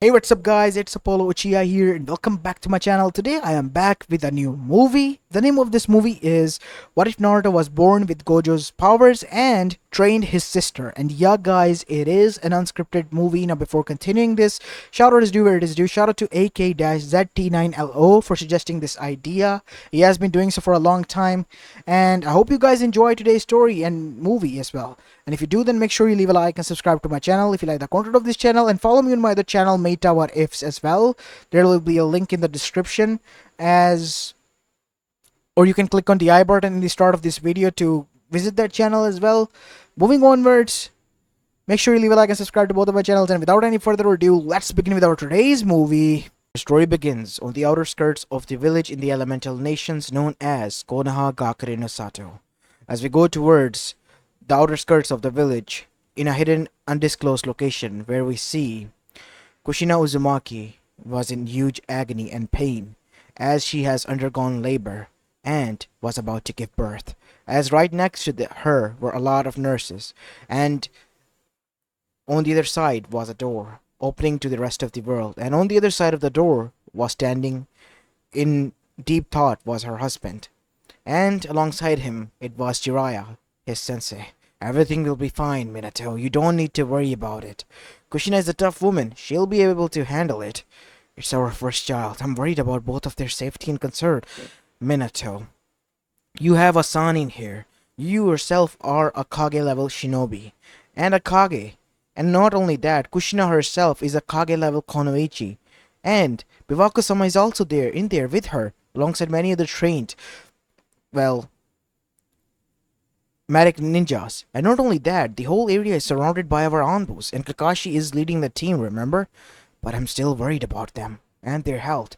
Hey, what's up guys, it's Apollo Uchiha here and welcome back to my channel. Today I am back with a new movie. The name of this movie is What If Naruto Was Born with Gojo's powers and trained his sister. And yeah guys, it is an unscripted movie. Now before continuing this, shout out is due where it is due. Shout out to AK-ZT9LO for suggesting this idea. He has been doing so for a long time and I hope you guys enjoy today's story and movie as well. And if you do, then make sure you leave a like and subscribe to my channel if you like the content of this channel, and follow me on my other channel, Meta What Ifs, as well. There will be a link in the description, or you can click on the I button in the start of this video to visit that channel as well. Moving onwards, make sure you leave a like and subscribe to both of my channels, and without any further ado, let's begin with our today's movie. The story begins on the outer skirts of the village in the elemental nations known as Konoha Gakure no Sato. As we go towards the outer skirts of the village, in a hidden, undisclosed location where we see Kushina Uzumaki was in huge agony and pain as she has undergone labor and was about to give birth. As right next to her were a lot of nurses, and on the other side was a door opening to the rest of the world, and on the other side of the door was standing in deep thought was her husband, and alongside him it was Jiraiya, his sensei. Everything will be fine, Minato. You don't need to worry about it. Kushina is a tough woman. She'll be able to handle it. It's our first child. I'm worried about both of their safety and concern. Minato, you have a son in here. You yourself are a Kage-level shinobi. And a Kage. And not only that, Kushina herself is a Kage-level Konoichi. And Biwaku-sama is also in there with her, alongside many other trained, medic ninjas. And not only that, the whole area is surrounded by our Anbus, and Kakashi is leading the team, remember? But I'm still worried about them, and their health.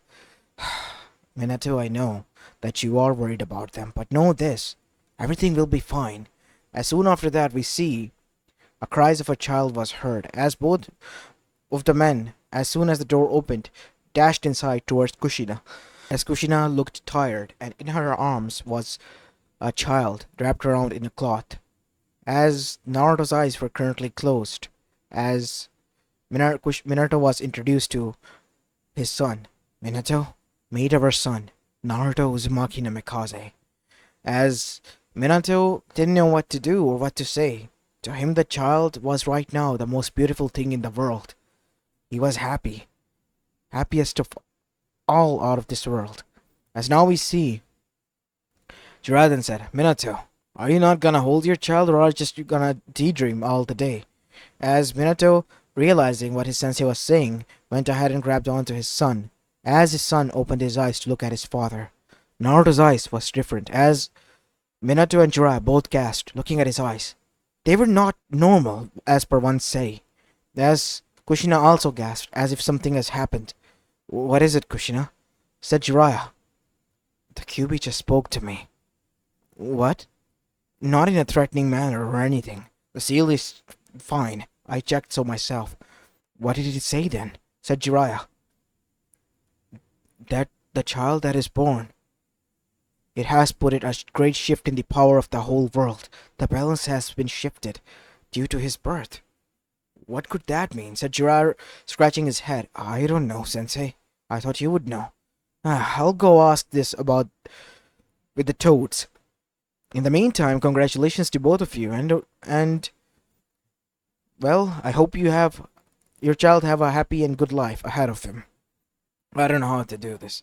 Minato, I know that you are worried about them, but know this, everything will be fine. As soon after that we see, a cries of a child was heard, as both of the men, as soon as the door opened, dashed inside towards Kushina. As Kushina looked tired, and in her arms was a child wrapped around in a cloth. As Naruto's eyes were currently closed, as Minato was introduced to his son. Minato, meet our son, Naruto Uzumaki no Mikaze. As Minato didn't know what to do or what to say, to him the child was right now the most beautiful thing in the world. He was happy, happiest of all out of this world. As now we see, Jiraiya then said, Minato, are you not gonna hold your child, or are you just gonna daydream all the day? As Minato, realizing what his sensei was saying, went ahead and grabbed onto his son. As his son opened his eyes to look at his father, Naruto's eyes was different, as Minato and Jiraiya both gasped, looking at his eyes. They were not normal, as per one say. As Kushina also gasped, as if something has happened. What is it, Kushina? Said Jiraiya. The Kyuubi just spoke to me. What? Not in a threatening manner or anything. The seal is fine. I checked so myself. What did it say then? Said Jiraiya. That the child that is born, it has put it a great shift in the power of the whole world. The balance has been shifted due to his birth. What could that mean? Said Jiraiya, scratching his head. I don't know, Sensei. I thought you would know. I'll go ask this about with the toads. In the meantime, congratulations to both of you, and well, I hope your child have a happy and good life ahead of him. I don't know how to do this.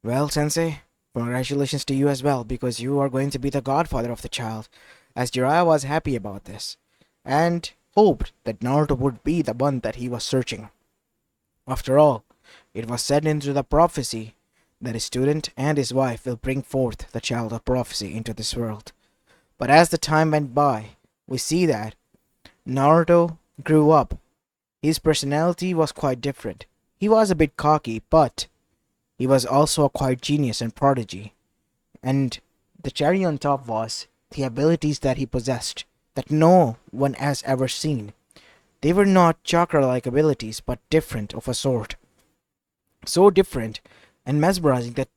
Well, Sensei, congratulations to you as well, because you are going to be the godfather of the child, as Jiraiya was happy about this, and hoped that Naruto would be the one that he was searching. After all, it was said into the prophecy that his student and his wife will bring forth the child of prophecy into this world. But as the time went by, we see that Naruto grew up. His personality was quite different. He was a bit cocky, but he was also a quiet genius and prodigy. And the cherry on top was the abilities that he possessed, that no one has ever seen. They were not chakra-like abilities, but different of a sort. So different and mesmerizing that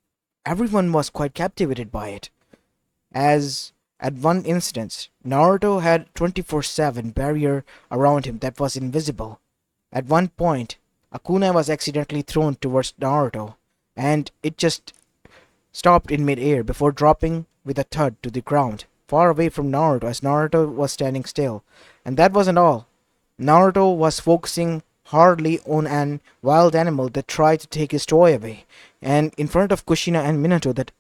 everyone was quite captivated by it. As at one instance, Naruto had 24/7 barrier around him that was invisible. At one point, a kunai was accidentally thrown towards Naruto, and it just stopped in midair before dropping with a thud to the ground, far away from Naruto as Naruto was standing still. And that wasn't all. Naruto was focusing hardly on an wild animal that tried to take his toy away, and in front of Kushina and Minato, that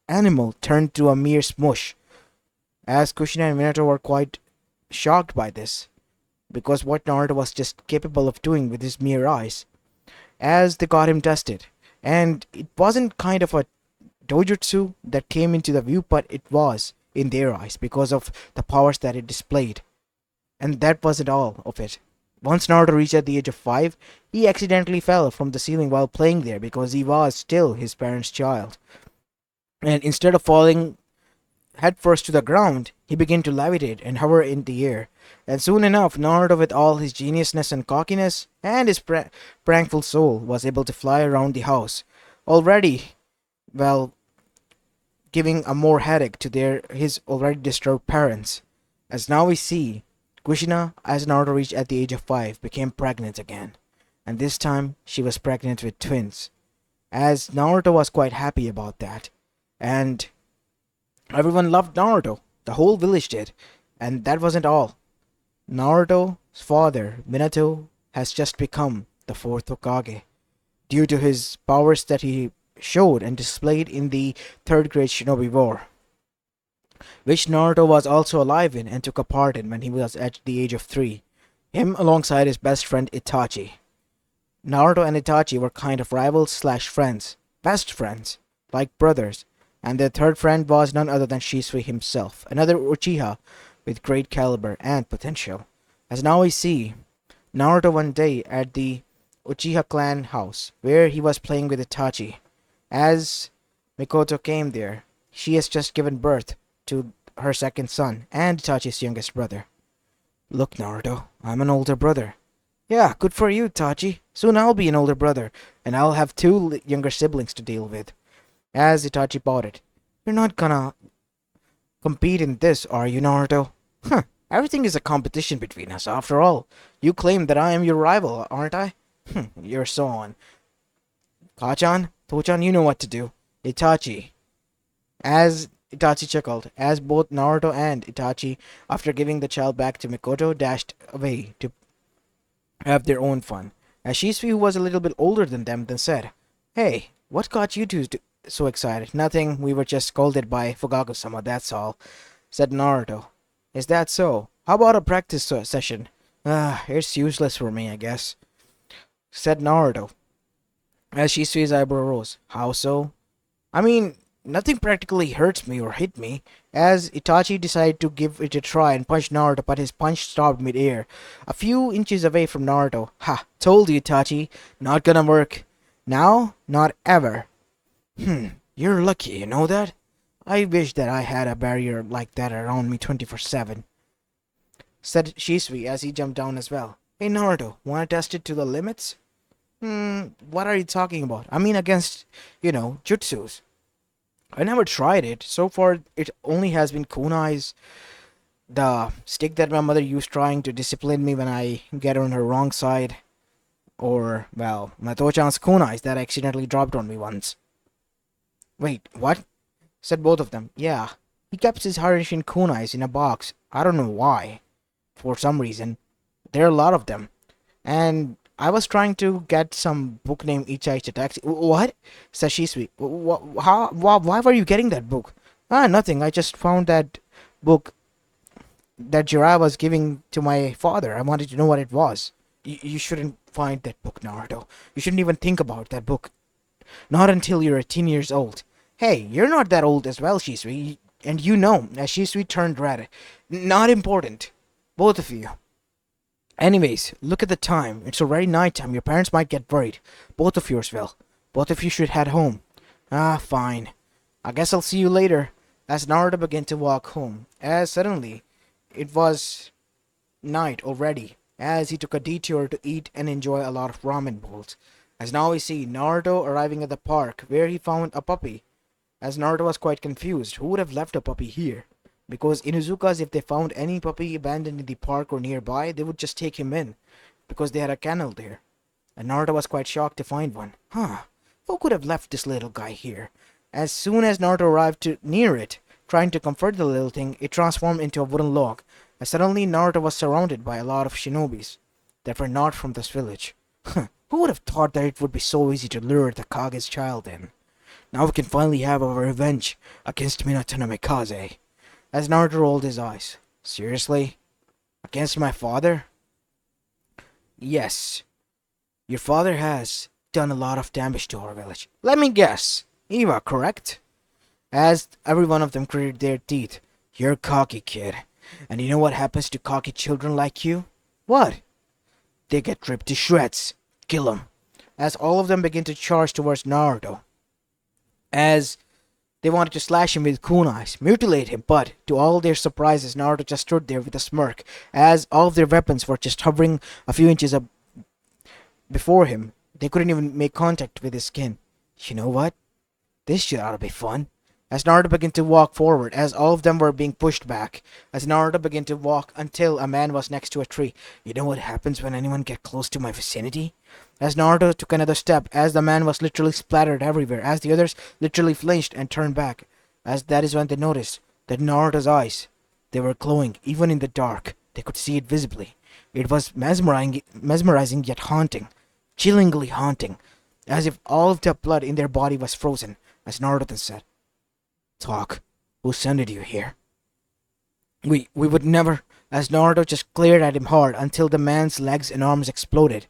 animal turned to a mere smush, as Kushina and Minato were quite shocked by this, because what Naruto was just capable of doing with his mere eyes, as they got him tested. And it wasn't kind of a dojutsu that came into the view, but it was in their eyes because of the powers that it displayed. And that wasn't all of it. Once Naruto reached at the age of 5, he accidentally fell from the ceiling while playing there because he was still his parents' child. And instead of falling headfirst to the ground, he began to levitate and hover in the air. And soon enough, Naruto, with all his geniusness and cockiness, and his prankful soul, was able to fly around the house. Already, well, giving a more headache to his already disturbed parents. As now we see, Kushina, as Naruto reached at the age of 5, became pregnant again. And this time, she was pregnant with twins. As Naruto was quite happy about that. And everyone loved Naruto. The whole village did. And that wasn't all. Naruto's father, Minato, has just become the fourth Hokage, due to his powers that he showed and displayed in the third grade Shinobi War, which Naruto was also alive in and took a part in when he was at the age of 3, him alongside his best friend Itachi. Naruto and Itachi were kind of rivals slash friends, best friends, like brothers, and their third friend was none other than Shisui himself, another Uchiha with great caliber and potential. As now we see, Naruto one day at the Uchiha clan house, where he was playing with Itachi. As Mikoto came there, she has just given birth to her second son and Itachi's youngest brother. Look, Naruto, I'm an older brother. Yeah, good for you, Itachi. Soon I'll be an older brother, and I'll have two younger siblings to deal with. As Itachi pouted, you're not gonna compete in this, are you, Naruto? Huh, everything is a competition between us, after all. You claim that I am your rival, aren't I? You're so on. Kachan, Tochan, you know what to do. Itachi. As Itachi chuckled, as both Naruto and Itachi, after giving the child back to Mikoto, dashed away to have their own fun. As Shisui, who was a little bit older than them, then said, Hey, what got you two so excited? Nothing, we were just scolded by Fugaku-sama, that's all, said Naruto. Is that so? How about a practice session? It's useless for me, I guess, said Naruto, as Shisui's eyebrow rose. How so? I mean, nothing practically hurts me or hit me, as Itachi decided to give it a try and punch Naruto, but his punch stopped mid-air, a few inches away from Naruto. Ha! Told you, Itachi. Not gonna work. Now? Not ever. You're lucky, you know that? I wish that I had a barrier like that around me 24/7, said Shisui as he jumped down as well. Hey Naruto, wanna test it to the limits? What are you talking about? I mean against, jutsus. I never tried it. So far, it only has been kunais, the stick that my mother used trying to discipline me when I get on her wrong side, or, well, my Tochan's kunais that accidentally dropped on me once. Wait, what? Said both of them. Yeah, he kept his Harishin kunais in a box. I don't know why. For some reason. There are a lot of them. And I was trying to get some book named Ichai's Taxi. What? Said Shisui. Why were you getting that book? Nothing. I just found that book that Jiraiya was giving to my father. I wanted to know what it was. You shouldn't find that book, Naruto. You shouldn't even think about that book. Not until you're 18 years old. Hey, you're not that old as well, Shisui. And you know, as Shisui turned red. Not important. Both of you. Anyways, look at the time. It's already night time. Your parents might get worried. Both of yours will. Both of you should head home. Fine. I guess I'll see you later. As Naruto began to walk home, as suddenly it was night already, as he took a detour to eat and enjoy a lot of ramen bowls. As now we see Naruto arriving at the park, where he found a puppy. As Naruto was quite confused, who would have left a puppy here? Because Inuzukas, if they found any puppy abandoned in the park or nearby, they would just take him in, because they had a kennel there. and Naruto was quite shocked to find one. Huh, who could have left this little guy here? As soon as Naruto arrived near it, trying to comfort the little thing, it transformed into a wooden log, and suddenly Naruto was surrounded by a lot of shinobis that were not from this village. Who would have thought that it would be so easy to lure the Kage's child in? Now we can finally have our revenge against Minato no Mikaze. As Naruto rolled his eyes. Seriously? Against my father? Yes. Your father has done a lot of damage to our village. Let me guess. Eva, correct? As every one of them gritted their teeth. You're cocky, kid. And you know what happens to cocky children like you? What? They get ripped to shreds. Kill them. As all of them begin to charge towards Naruto. As they wanted to slash him with kunais, mutilate him, but to all their surprises, Naruto just stood there with a smirk, as all of their weapons were just hovering a few inches up before him. They couldn't even make contact with his skin. You know what? This shit ought to be fun. As Naruto began to walk forward, as all of them were being pushed back, as Naruto began to walk until a man was next to a tree. You know what happens when anyone gets close to my vicinity? As Naruto took another step, as the man was literally splattered everywhere, as the others literally flinched and turned back, as that is when they noticed that Naruto's eyes, they were glowing even in the dark. They could see it visibly. It was mesmerizing yet haunting, chillingly haunting, as if all of the blood in their body was frozen, as Naruto then said, Talk. Who sent you here? We would never, as Naruto just glared at him hard until the man's legs and arms exploded,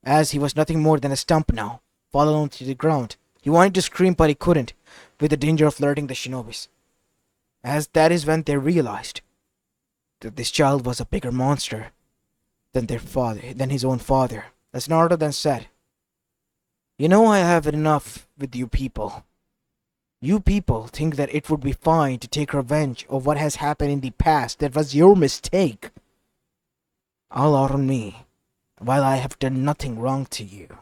as he was nothing more than a stump now, fallen onto the ground. He wanted to scream, but he couldn't, with the danger of alerting the shinobis. As that is when they realized that this child was a bigger monster than his own father. As Naruto then said, You know I have enough with you people. You people think that it would be fine to take revenge of what has happened in the past. That was your mistake. All out on me, while I have done nothing wrong to you.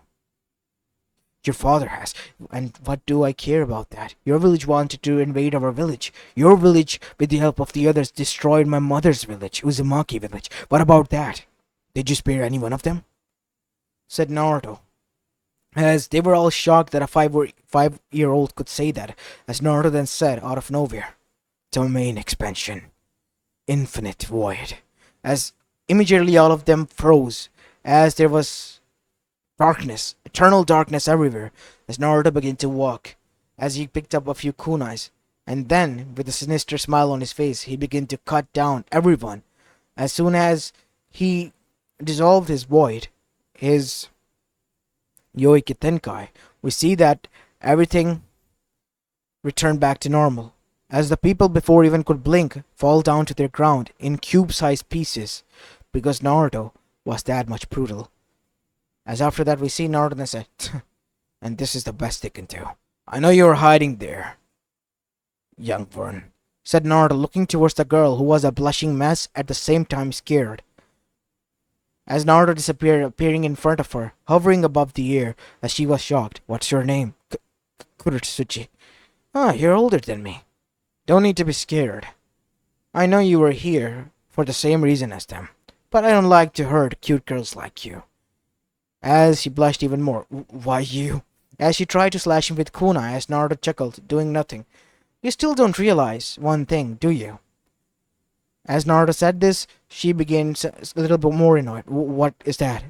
Your father has, and what do I care about that? Your village wanted to invade our village. Your village, with the help of the others, destroyed my mother's village, Uzumaki village. What about that? Did you spare any one of them? Said Naruto. As they were all shocked that a five-year-old could say that, as Naruto then said out of nowhere, Domain expansion. Infinite void. As immediately all of them froze, as there was darkness, eternal darkness everywhere, as Naruto began to walk, as he picked up a few kunais, and then, with a sinister smile on his face, he began to cut down everyone. As soon as he dissolved his void, his Yoiki Tenkai, we see that everything returned back to normal, as the people before even could blink fall down to their ground in cube-sized pieces, because Naruto was that much brutal. As after that we see Naruto and say, and this is the best they can do. I know you're hiding there, young one, said Naruto, looking towards the girl who was a blushing mess at the same time scared. As Naruto disappeared, appearing in front of her, hovering above the air, as she was shocked. What's your name? Kurotsuchi. Ah, you're older than me. Don't need to be scared. I know you were here for the same reason as them, but I don't like to hurt cute girls like you. As she blushed even more. Why you? As she tried to slash him with kunai, as Naruto chuckled, doing nothing. You still don't realize one thing, do you? As Naruto said this, she began a little bit more annoyed. What is that?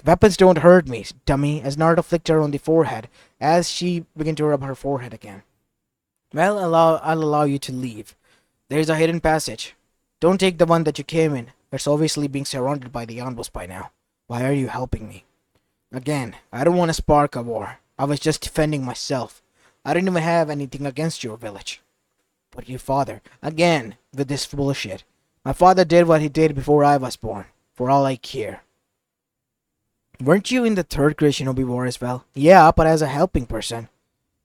Weapons don't hurt me, dummy, as Naruto flicked her on the forehead, as she began to rub her forehead again. Well, I'll allow you to leave. There's a hidden passage. Don't take the one that you came in. It's obviously being surrounded by the Yanbos by now. Why are you helping me? Again, I don't want to spark a war. I was just defending myself. I didn't even have anything against your village. But your father, again, with this bullshit. My father did what he did before I was born, for all I care. Weren't you in the third grade Shinobi War as well? Yeah, but as a helping person.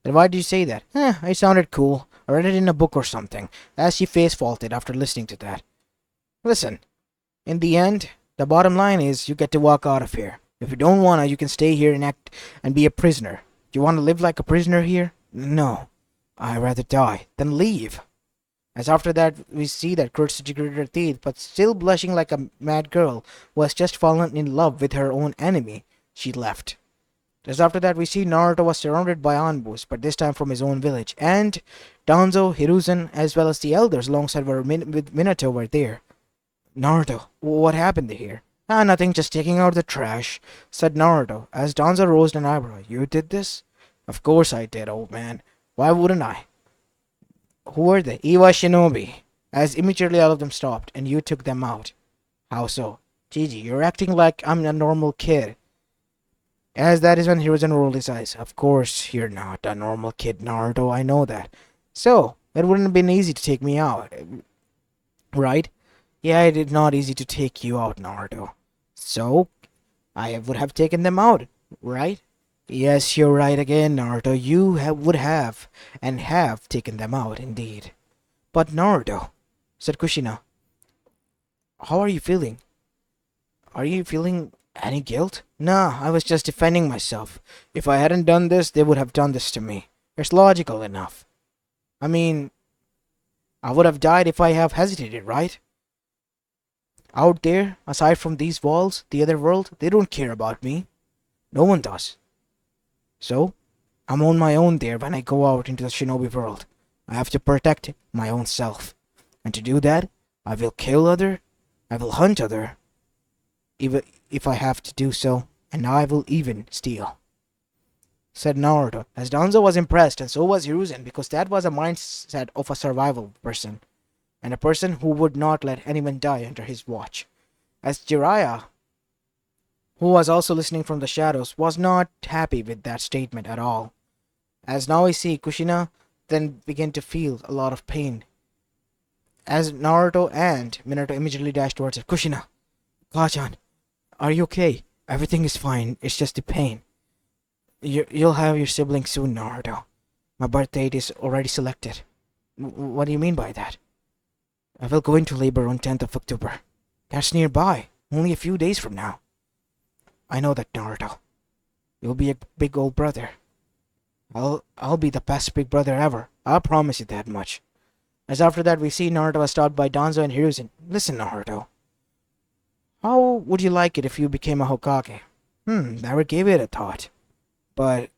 Then why did you say that? It sounded cool. I read it in a book or something, as she face-faulted after listening to that. Listen, in the end, the bottom line is you get to walk out of here. If you don't wanna, you can stay here and act and be a prisoner. Do you want to live like a prisoner here? No. I'd rather die than leave. As after that, we see that Kurotsuchi gritted her teeth, but still blushing like a mad girl who has just fallen in love with her own enemy. she left. Just after that, we see Naruto was surrounded by Anbus, but this time from his own village, and Danzo, Hiruzen, as well as the elders alongside with Minato were there. Naruto, what happened here? Ah, nothing, just taking out the trash, said Naruto, as Danzo raised an eyebrow. You did this? Of course I did, old man. Why wouldn't I? Who were they? Iwa Shinobi. As immediately all of them stopped, and you took them out. How so? Gigi, you're acting like I'm a normal kid. As that is when Hiruzen rolled his eyes. Of course you're not a normal kid, Naruto, I know that. So, it wouldn't have been easy to take me out, right? Yeah, it is not easy to take you out, Naruto. So, I would have taken them out, right? Yes, you're right again, Naruto. You would have, and have taken them out, indeed. But Naruto, said Kushina, how are you feeling? Are you feeling any guilt? Nah, I was just defending myself. If I hadn't done this, they would have done this to me. It's logical enough. I mean, I would have died if I have hesitated, right? Out there, aside from these walls, the other world, they don't care about me. No one does. So, I'm on my own there when I go out into the shinobi world. I have to protect my own self. And to do that, I will kill other, I will hunt other, even if I have to do so, and I will even steal, said Naruto, as Danzo was impressed, and so was Hiruzen, because that was a mindset of a survival person, and a person who would not let anyone die under his watch. As Jiraiya, who was also listening from the shadows, was not happy with that statement at all. As now we see, Kushina then began to feel a lot of pain. As Naruto and Minato immediately dashed towards her. Kushina, Kajan, are you okay? Everything is fine, it's just the pain. You'll have your siblings soon, Naruto. My birth date is already selected. What do you mean by that? I will go into labor on 10th of October. That's nearby, only a few days from now. I know that, Naruto. You'll be a big old brother. I'll be the best big brother ever. I'll promise you that much. As after that, we see Naruto was stopped by Danzo and Hiruzen. Listen, Naruto. How would you like it if you became a Hokage? Never gave it a thought. But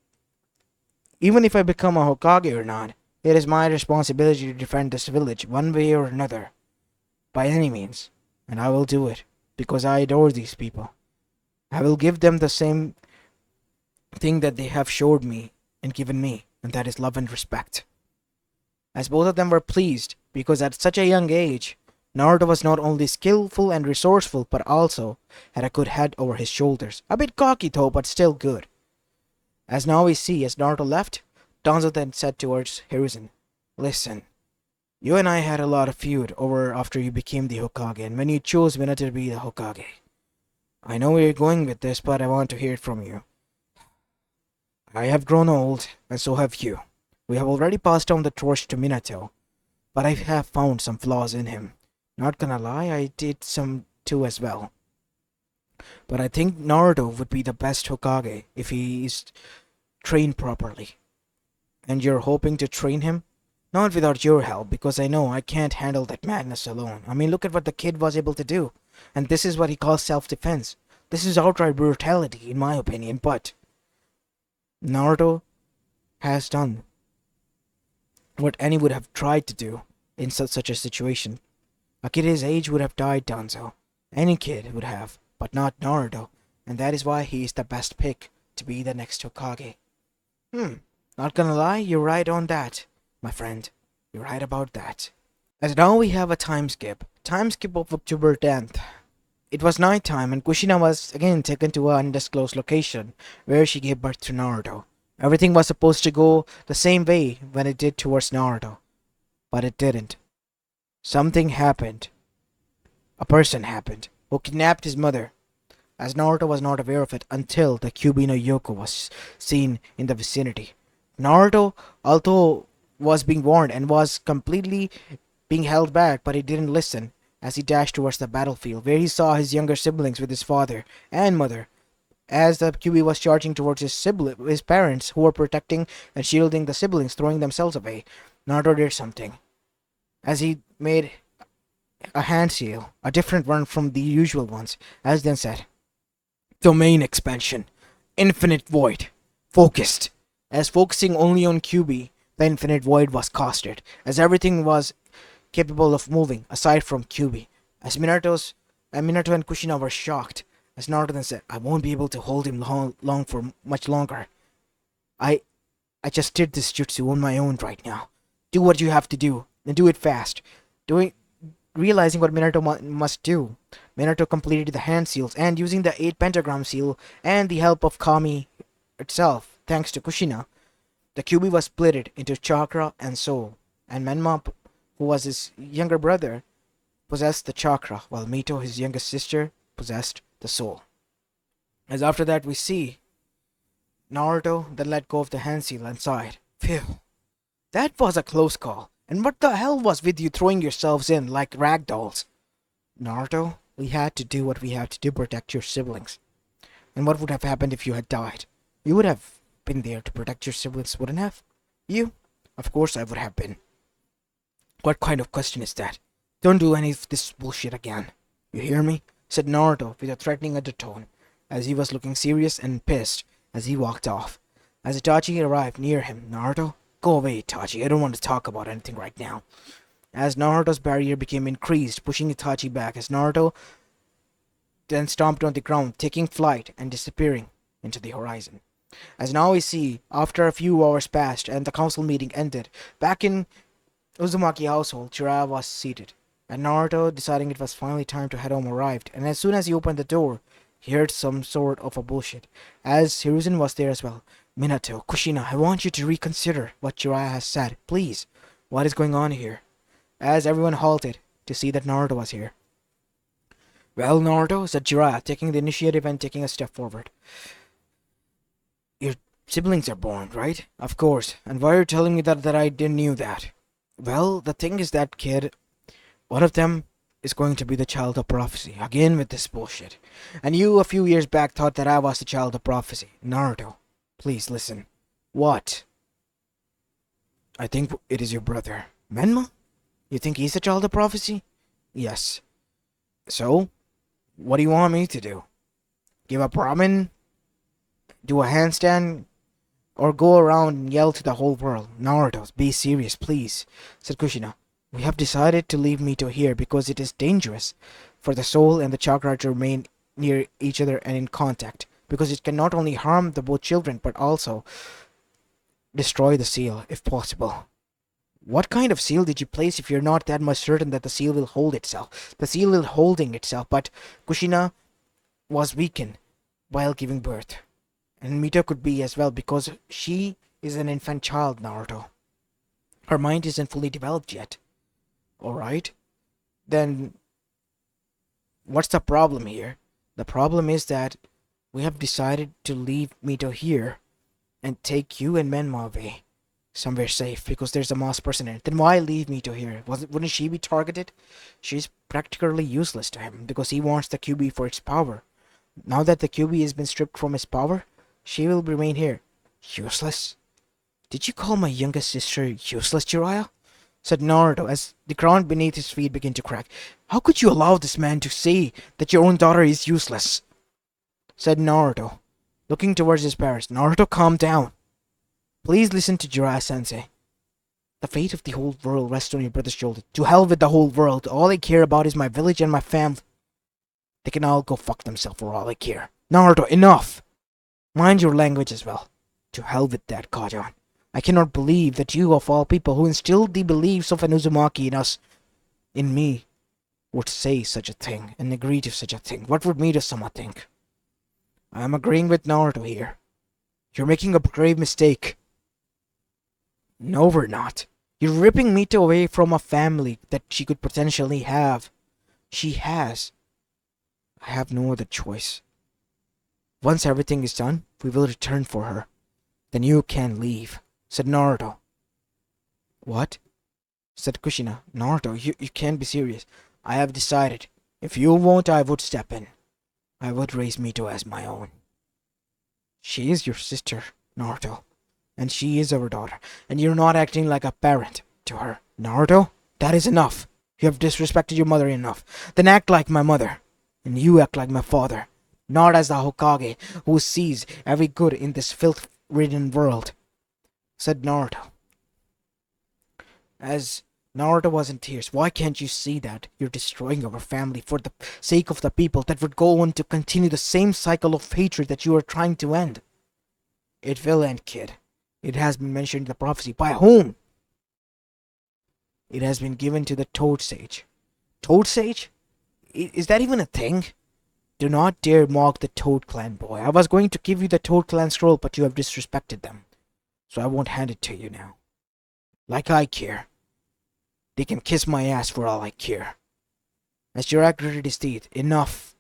even if I become a Hokage or not, it is my responsibility to defend this village one way or another. By any means. And I will do it. Because I adore these people. I will give them the same thing that they have showed me and given me, and that is love and respect. As both of them were pleased, because at such a young age, Naruto was not only skillful and resourceful, but also had a good head over his shoulders. A bit cocky though, but still good. As now we see, as Naruto left, Danzo then said towards Hiruzen, Listen, you and I had a lot of feud over after you became the Hokage, and when you chose Minato to be the Hokage. I know where you're going with this, but I want to hear it from you. I have grown old, and so have you. We have already passed on the torch to Minato, but I have found some flaws in him. Not gonna lie, I did some too as well. But I think Naruto would be the best Hokage if he is trained properly. And you're hoping to train him? Not without your help, because I know I can't handle that madness alone. I mean, look at what the kid was able to do. And this is what he calls self-defense. This is outright brutality, in my opinion, but Naruto has done what any would have tried to do in such a situation. A kid his age would have died, Danzo. Any kid would have, but not Naruto, and that is why he is the best pick to be the next Hokage. Not gonna lie, you're right on that, my friend. You're right about that. As now we have a time skip. Time skip of October 10th. It was night time and Kushina was again taken to an undisclosed location where she gave birth to Naruto. Everything was supposed to go the same way when it did towards Naruto. But it didn't. Something happened. A person happened who kidnapped his mother. As Naruto was not aware of it until the Kyuubi no Yoko was seen in the vicinity. Naruto, although was being warned and was completely being held back, but he didn't listen as he dashed towards the battlefield, where he saw his younger siblings with his father and mother. As the Kyuubi was charging towards his parents, who were protecting and shielding the siblings, throwing themselves away, Naruto did something. As he made a hand seal, a different one from the usual ones, as then said, Domain expansion. Infinite void. Focused. As focusing only on QB, the infinite void was casted, as everything was capable of moving aside from QB. As Minato and Kushina were shocked, as Naruto then said, I won't be able to hold him long for much longer. I I just did this jutsu on my own right now. Do what you have to do, and do it fast. Doing Realizing what Minato must do, Minato completed the hand seals, and using the 8 pentagram seal and the help of Kami itself, thanks to Kushina, the QB was splitted into chakra and soul, and Menma, who was his younger brother, possessed the chakra, while Mito, his youngest sister, possessed the soul. As after that we see Naruto then let go of the hand seal and sighed. Phew. That was a close call. And what the hell was with you throwing yourselves in like rag dolls? Naruto, we had to do what we had to do to protect your siblings. And what would have happened if you had died? You would have been there to protect your siblings, wouldn't have? You? Of course I would have been. What kind of question is that? Don't do any of this bullshit again. You hear me? Said Naruto with a threatening undertone, as he was looking serious and pissed as he walked off. As Itachi arrived near him, Naruto, go away, Itachi. I don't want to talk about anything right now. As Naruto's barrier became increased, pushing Itachi back, as Naruto then stomped on the ground, taking flight and disappearing into the horizon. As now we see, after a few hours passed and the council meeting ended, back in Uzumaki household, Jiraiya was seated, and Naruto, deciding it was finally time to head home, arrived, and as soon as he opened the door, he heard some sort of a bullshit, as Hiruzen was there as well. Minato, Kushina, I want you to reconsider what Jiraiya has said, please. What is going on here? As everyone halted to see that Naruto was here. Well, Naruto, said Jiraiya, taking the initiative and taking a step forward. Your siblings are born, right? Of course. And why are you telling me that I didn't knew that? Well, the thing is that, kid, one of them is going to be the child of prophecy. Again with this bullshit. And you, a few years back, thought that I was the child of prophecy. Naruto, please listen. What? I think it is your brother. Menma? You think he's the child of prophecy? Yes. So? What do you want me to do? Give up ramen? Do a handstand? Or go around and yell to the whole world? Naruto, be serious, please, said Kushina. We have decided to leave Mito here because it is dangerous for the soul and the chakra to remain near each other and in contact, because it can not only harm the both children but also destroy the seal if possible. What kind of seal did you place if you're not that much certain that the seal will hold itself? The seal is holding itself, but Kushina was weakened while giving birth. And Mito could be as well because she is an infant child, Naruto. Her mind isn't fully developed yet. Alright? Then what's the problem here? The problem is that we have decided to leave Mito here and take you and Menma away somewhere safe because there's a masked person in it. Then why leave Mito here? Wouldn't she be targeted? She's practically useless to him because he wants the QB for its power. Now that the QB has been stripped from its power, she will remain here. Useless? Did you call my youngest sister useless, Jiraiya? Said Naruto as the ground beneath his feet began to crack. How could you allow this man to say that your own daughter is useless? Said Naruto, looking towards his parents. Naruto, calm down. Please listen to Jiraiya-sensei. The fate of the whole world rests on your brother's shoulder. To hell with the whole world. All I care about is my village and my family. They can all go fuck themselves for all I care. Naruto, enough! Mind your language as well. To hell with that, Kajan. I cannot believe that you, of all people who instilled the beliefs of an Uzumaki in me, would say such a thing and agree to such a thing. What would Mito-sama think? I am agreeing with Naruto here. You're making a grave mistake. No, we're not. You're ripping Mito away from a family that she could potentially have. She has. I have no other choice. Once everything is done, we will return for her. Then you can leave, said Naruto. What? Said Kushina. Naruto, you can't be serious. I have decided. If you won't, I would step in. I would raise Mito as my own. She is your sister, Naruto. And she is our daughter. And you're not acting like a parent to her. Naruto, that is enough. You have disrespected your mother enough. Then act like my mother. And you act like my father. not as the Hokage who sees every good in this filth-ridden world, said Naruto. As Naruto was in tears, why can't you see that you're destroying our family for the sake of the people that would go on to continue the same cycle of hatred that you are trying to end? It will end, kid. It has been mentioned in the prophecy. By whom? It has been given to the Toad Sage. Toad Sage? Is that even a thing? Do not dare mock the Toad Clan, boy. I was going to give you the Toad Clan scroll, but you have disrespected them. So I won't hand it to you now. Like I care. They can kiss my ass for all I care. As Jiraiya gritted his teeth, enough.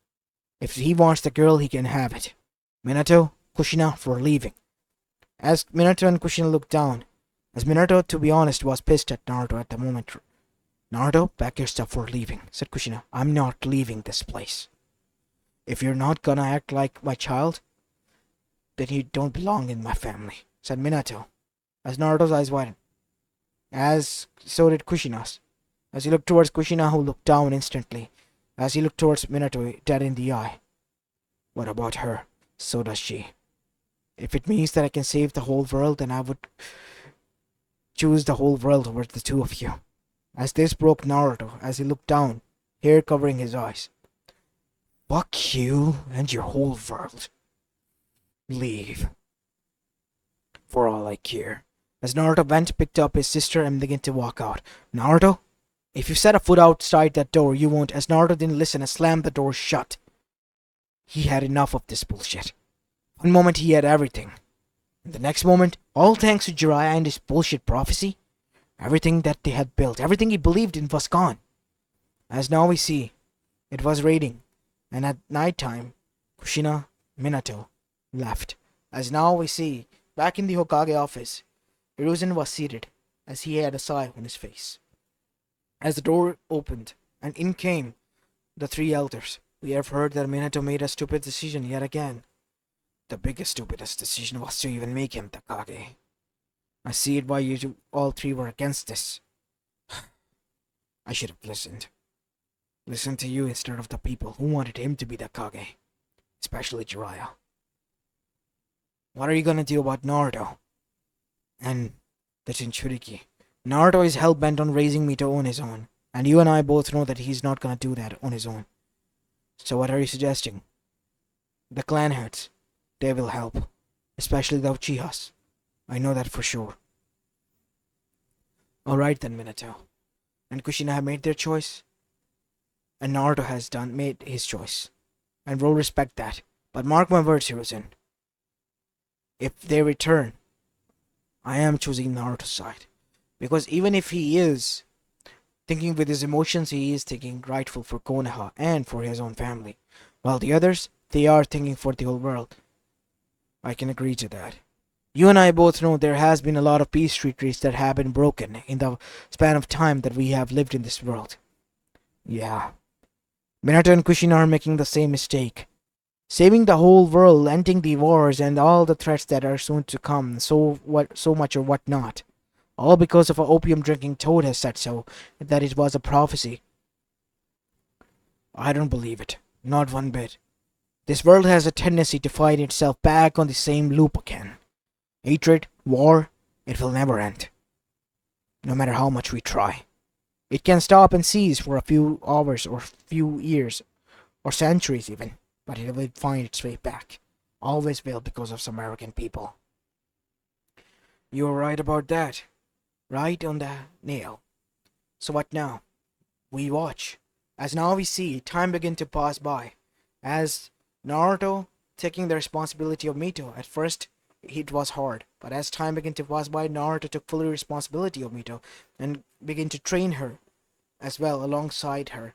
If he wants the girl, he can have it. Minato, Kushina, for leaving. As Minato and Kushina looked down, as Minato, to be honest, was pissed at Naruto at the moment. Naruto, pack your stuff for leaving, said Kushina. I'm not leaving this place. If you're not gonna act like my child, then you don't belong in my family, said Minato, as Naruto's eyes widened. As so did Kushina's. As he looked towards Kushina, who looked down instantly. As he looked towards Minato, dead in the eye. What about her? So does she. If it means that I can save the whole world, then I would choose the whole world over the two of you. As this broke Naruto, as he looked down, hair covering his eyes. Fuck you and your whole world. Leave. For all I care. As Naruto went, picked up his sister and began to walk out. Naruto? If you set a foot outside that door, you won't. As Naruto didn't listen and slammed the door shut. He had enough of this bullshit. One moment he had everything. And the next moment, all thanks to Jiraiya and his bullshit prophecy, everything that they had built, everything he believed in was gone. As now we see, it was raining, and at night time, Kushina, Minato left. As now we see, back in the Hokage office, Hiruzen was seated, as he had a sigh on his face. As the door opened, and in came the three elders. We have heard that Minato made a stupid decision yet again. The biggest stupidest decision was to even make him the Kage. I see it why you all three were against this. I should have listened. Listened to you instead of the people who wanted him to be the Kage. Especially Jiraiya. What are you gonna do about Naruto? And the Jinchuriki. Naruto is hell-bent on raising Mito on his own. And you and I both know that he's not gonna do that on his own. So what are you suggesting? The clan heads. They will help. Especially the Uchihas. I know that for sure. Alright then, Minato. And Kushina have made their choice. And Naruto has made his choice. And we'll respect that. But mark my words, Hiruzen. If they return, I am choosing Naruto's side. Because even if he is thinking with his emotions, he is thinking rightful for Konoha and for his own family. While the others, they are thinking for the whole world. I can agree to that. You and I both know there has been a lot of peace treaties that have been broken in the span of time that we have lived in this world. Yeah. Minato and Kushina are making the same mistake. Saving the whole world, ending the wars and all the threats that are soon to come, so much or what not. All because of an opium-drinking toad has said so, that it was a prophecy. I don't believe it. Not one bit. This world has a tendency to find itself back on the same loop again. Hatred, war, it will never end. No matter how much we try. It can stop and cease for a few hours or few years, or centuries even, but it will find its way back. Always will because of some arrogant people. You're right about that. Right on the nail. So what now? We watch. As now we see, time begin to pass by. As Naruto taking the responsibility of Mito. At first, it was hard, but as time began to pass by, Naruto took full responsibility of Mito and began to train her as well alongside her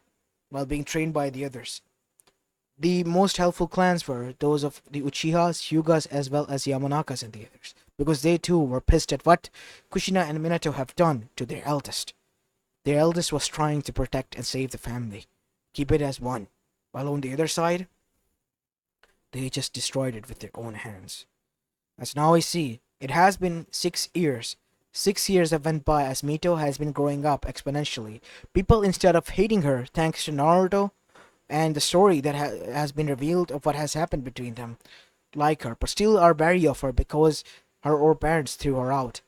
while being trained by the others. The most helpful clans were those of the Uchihas, Hyugas, as well as Yamanakas and the others, because they too were pissed at what Kushina and Minato have done to their eldest. Their eldest was trying to protect and save the family, keep it as one, while on the other side, they just destroyed it with their own hands. As now I see, it has been 6 years. 6 years have went by as Mito has been growing up exponentially. People, instead of hating her thanks to Naruto, and the story that has been revealed of what has happened between them, like her, but still are wary of her because her own parents threw her out.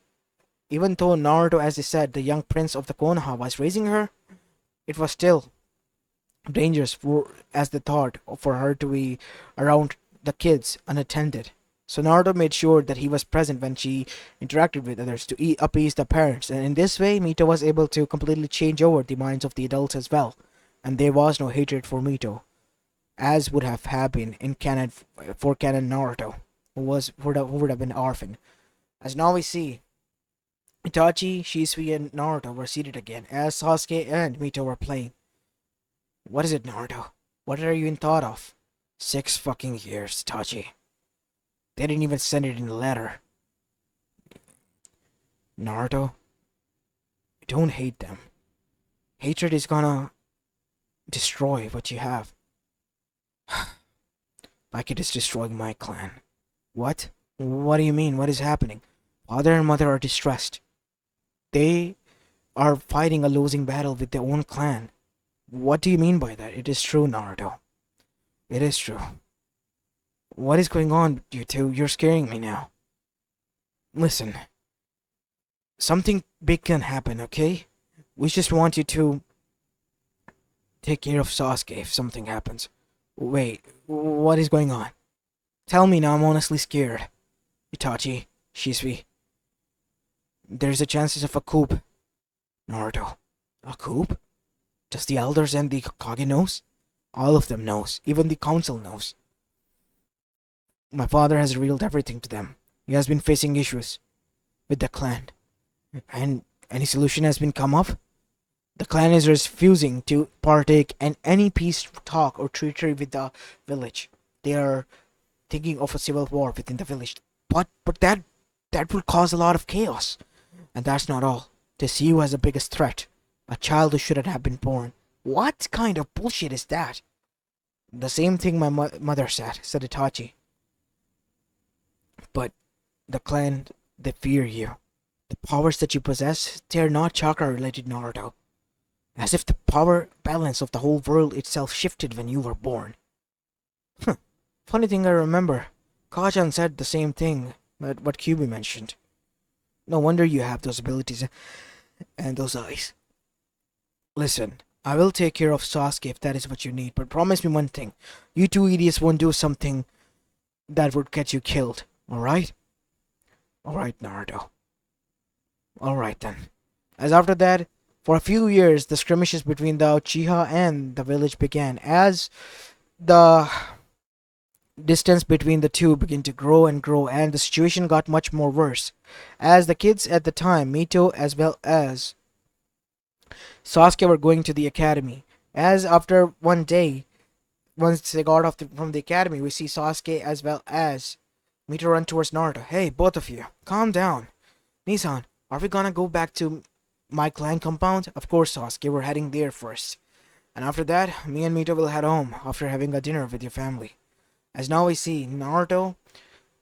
Even though Naruto, as he said, the young prince of the Konoha, was raising her, it was still dangerous for as the thought for her to be around the kids unattended. So Naruto made sure that he was present when she interacted with others to appease the parents, and in this way, Mito was able to completely change over the minds of the adults as well, and there was no hatred for Mito, as would have happened in canon for canon Naruto, who would have been orphan. As now we see, Itachi, Shisui, and Naruto were seated again, as Sasuke and Mito were playing. What is it, Naruto? What are you in thought of? 6 fucking years, Itachi. They didn't even send it in a letter. Naruto, don't hate them. Hatred is gonna destroy what you have. Like it is destroying my clan. What? What do you mean? What is happening? Father and mother are distressed. They are fighting a losing battle with their own clan. What do you mean by that? It is true, Naruto. It is true. What is going on, you two? You're scaring me now. Listen. Something big can happen, okay? We just want you to take care of Sasuke if something happens. Wait, what is going on? Tell me now, I'm honestly scared. Itachi, Shisui. There's a chances of a coup. Naruto. A coup? Does the elders and the Kage knows? All of them knows. Even the council knows. My father has revealed everything to them. He has been facing issues with the clan. And any solution has been come up? The clan is refusing to partake in any peace talk or treachery with the village. They are thinking of a civil war within the village. But that will cause a lot of chaos. And that's not all. They see you as the biggest threat. A child who shouldn't have been born. What kind of bullshit is that? The same thing my mother said Itachi. But the clan, they fear you. The powers that you possess, they are not chakra related, Naruto. As if the power balance of the whole world itself shifted when you were born. Funny thing I remember, Kajan said the same thing that what Kyubi mentioned. No wonder you have those abilities and those eyes. Listen, I will take care of Sasuke if that is what you need, but promise me one thing. You two idiots won't do something that would get you killed, alright? Alright, Naruto. Alright then. As after that, for a few years, the skirmishes between the Uchiha and the village began, as the distance between the two began to grow and grow, and the situation got much more worse, as the kids at the time, Mito as well as Sasuke, were going to the academy. As after one day, once they got off from the academy, we see Sasuke as well as Mito run towards Naruto. Hey, both of you, calm down. Nissan, are we gonna go back to my clan compound? Of course, Sasuke, we're heading there first. And after that, me and Mito will head home after having a dinner with your family. As now we see, Naruto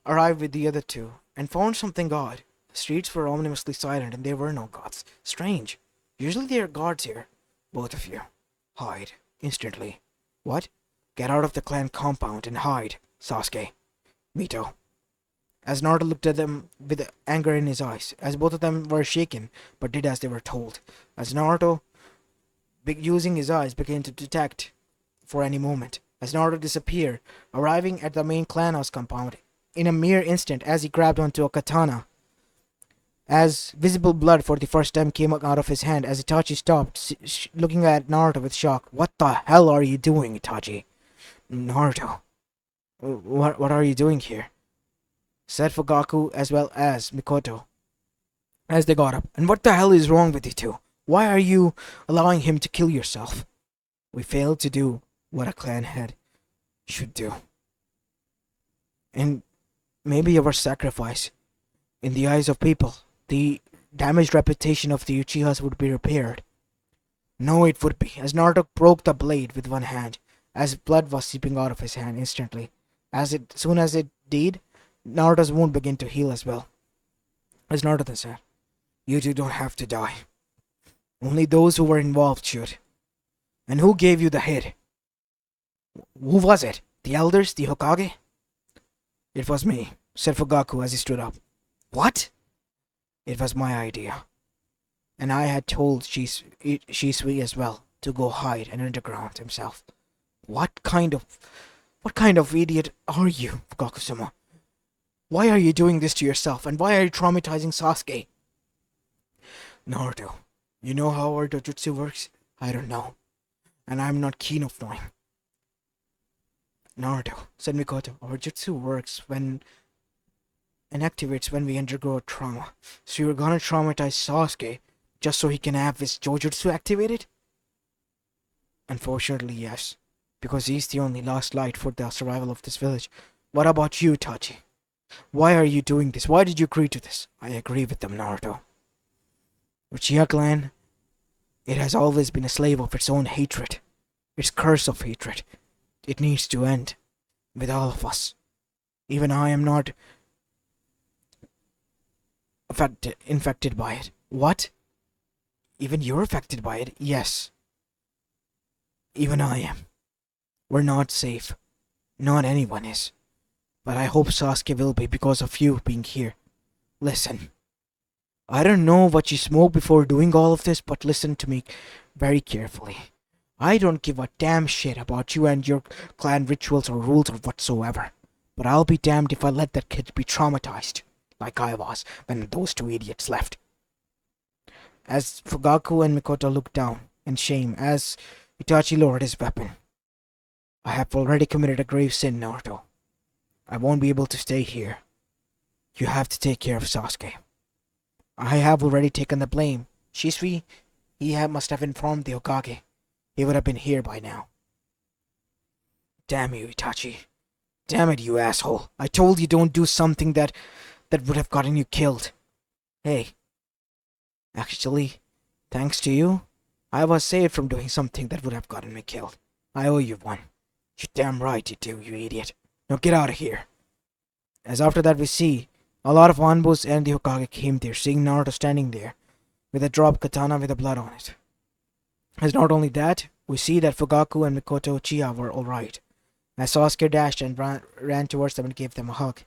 arrived with the other two and found something odd. The streets were ominously silent and there were no guards. Strange. Usually there are guards here. Both of you, hide instantly. What? Get out of the clan compound and hide, Sasuke. Mito. As Naruto looked at them with anger in his eyes, as both of them were shaken, but did as they were told. As Naruto, using his eyes, began to detect for any moment. As Naruto disappeared, arriving at the main clan house compound, in a mere instant as he grabbed onto a katana. As visible blood for the first time came out of his hand, as Itachi stopped, looking at Naruto with shock. What the hell are you doing, Itachi? Naruto, what are you doing here? Said Fugaku as well as Mikoto, as they got up. And what the hell is wrong with you two? Why are you allowing him to kill yourself? We failed to do what a clan head should do. And maybe our sacrifice, in the eyes of people, the damaged reputation of the Uchihas would be repaired. No, it would be, as Naruto broke the blade with one hand, as blood was seeping out of his hand instantly. Soon as it did, Naruto's wound began to heal as well. As Naruto said, you two don't have to die. Only those who were involved should. And who gave you the hit? Who was it? The elders? The Hokage? It was me, said Fugaku as he stood up. What? It was my idea. And I had told Shisui as well to go hide and underground himself. What kind of idiot are you, Fugaku-sama? Why are you doing this to yourself, and why are you traumatizing Sasuke? Naruto, you know how our dojutsu works? I don't know, and I'm not keen of knowing. Naruto, said Mikoto, our jutsu works when and activates when we undergo trauma. So you're gonna traumatize Sasuke just so he can have his Jojutsu activated? Unfortunately, yes. Because he's the only last light for the survival of this village. What about you, Tachi? Why are you doing this? Why did you agree to this? I agree with them, Naruto. Uchiha clan, it has always been a slave of its own hatred. Its curse of hatred. It needs to end. With all of us. Even I am not infected by it. What? Even you're affected by it? Yes. Even I am. We're not safe. Not anyone is. But I hope Sasuke will be because of you being here. Listen. I don't know what you smoked before doing all of this, but listen to me very carefully. I don't give a damn shit about you and your clan rituals or rules or whatsoever. But I'll be damned if I let that kid be traumatized. Like I was when those two idiots left. As Fugaku and Mikoto looked down in shame as Itachi lowered his weapon. I have already committed a grave sin, Naruto. I won't be able to stay here. You have to take care of Sasuke. I have already taken the blame. Shisui, must have informed the Hokage. He would have been here by now. Damn you, Itachi. Damn it, you asshole. I told you don't do something that would have gotten you killed. Hey. Actually, thanks to you, I was saved from doing something that would have gotten me killed. I owe you one. You're damn right you do, you idiot. Now get out of here. As after that we see, a lot of Anbus and the Hokage came there, seeing Naruto standing there, with a dropped katana with the blood on it. As not only that, we see that Fugaku and Mikoto Uchiha were alright. As Sasuke dashed and ran towards them and gave them a hug.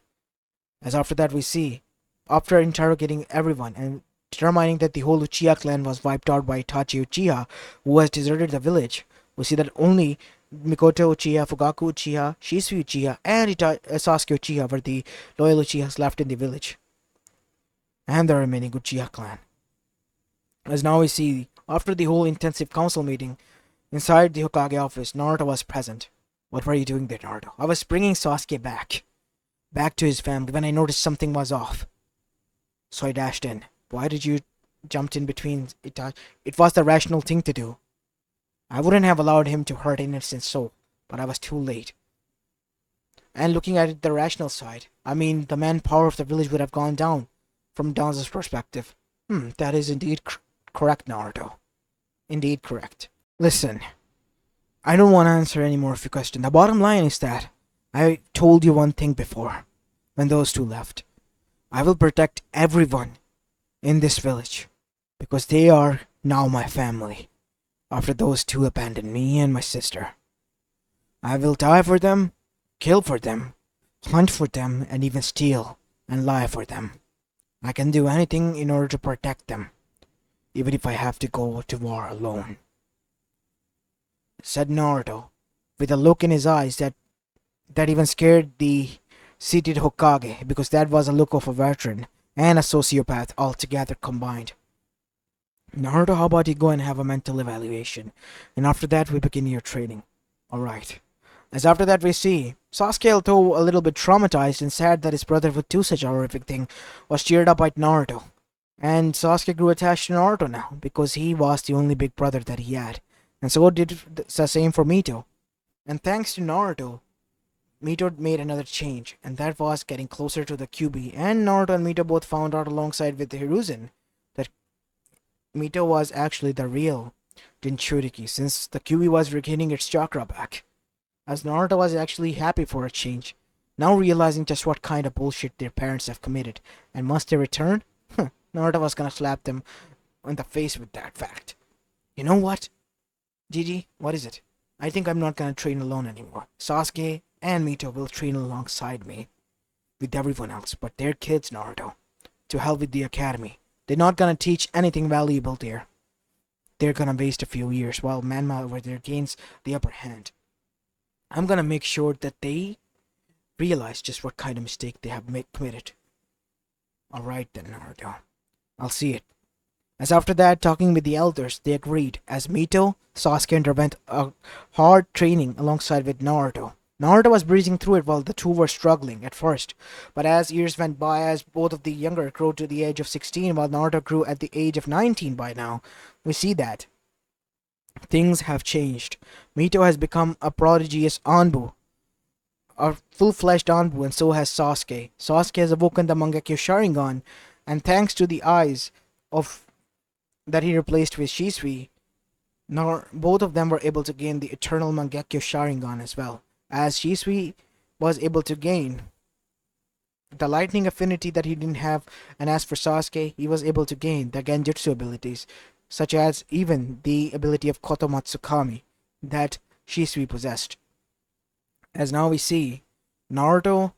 As after that we see, after interrogating everyone and determining that the whole Uchiha clan was wiped out by Itachi Uchiha, who has deserted the village, we see that only Mikoto Uchiha, Fugaku Uchiha, Shisui Uchiha, and Sasuke Uchiha were the loyal Uchihas left in the village. And the remaining Uchiha clan. As now we see, after the whole intensive council meeting, inside the Hokage office, Naruto was present. What were you doing there, Naruto? I was bringing Sasuke back. Back to his family when I noticed something was off. So I dashed in. Why did you jump in between it? It was the rational thing to do. I wouldn't have allowed him to hurt an innocent soul, but I was too late. And looking at it the rational side, I mean, the manpower of the village would have gone down, from Danzo's perspective. That is indeed correct, Naruto. Indeed correct. Listen, I don't want to answer any more of your question. The bottom line is that I told you one thing before, when those two left. I will protect everyone in this village, because they are now my family, after those two abandoned me and my sister. I will die for them, kill for them, hunt for them, and even steal and lie for them. I can do anything in order to protect them, even if I have to go to war alone. Said Naruto, with a look in his eyes that even scared the seated Hokage, because that was a look of a veteran and a sociopath altogether combined. Naruto, how about you go and have a mental evaluation, and after that we begin your training. Alright. As after that we see, Sasuke, although a little bit traumatized and sad that his brother would do such a horrific thing, was cheered up by Naruto. And Sasuke grew attached to Naruto now, because he was the only big brother that he had. And so did the same for Mito. And thanks to Naruto, Mito made another change, and that was getting closer to the Kyuubi. And Naruto and Mito both found out alongside with the Hiruzen that Mito was actually the real Jinchuriki, since the Kyuubi was regaining its chakra back. As Naruto was actually happy for a change, now realizing just what kind of bullshit their parents have committed. And must they return? Naruto was gonna slap them in the face with that fact. You know what? Gigi, what is it? I think I'm not gonna train alone anymore. Sasuke and Mito will train alongside me with everyone else, but they're kids, Naruto. To hell with the academy. They're not gonna teach anything valuable there. They're gonna waste a few years while Manma over there gains the upper hand. I'm gonna make sure that they realize just what kind of mistake they have committed. Alright then, Naruto. I'll see it. As after that, talking with the elders, they agreed, as Mito, Sasuke underwent a hard training alongside with Naruto. Naruto was breezing through it while the two were struggling at first, but as years went by, as both of the younger grew to the age of 16 while Naruto grew at the age of 19 by now, we see that things have changed. Mito has become a prodigious Anbu, a full-fledged Anbu, and so has Sasuke. Sasuke has awoken the Mangekyo Sharingan, and thanks to the eyes of that he replaced with Shisui, both of them were able to gain the eternal Mangekyo Sharingan as well, as Shisui was able to gain the lightning affinity that he didn't have, and as for Sasuke, he was able to gain the Genjutsu abilities, such as even the ability of Kotomatsukami that Shisui possessed. As now we see, Naruto,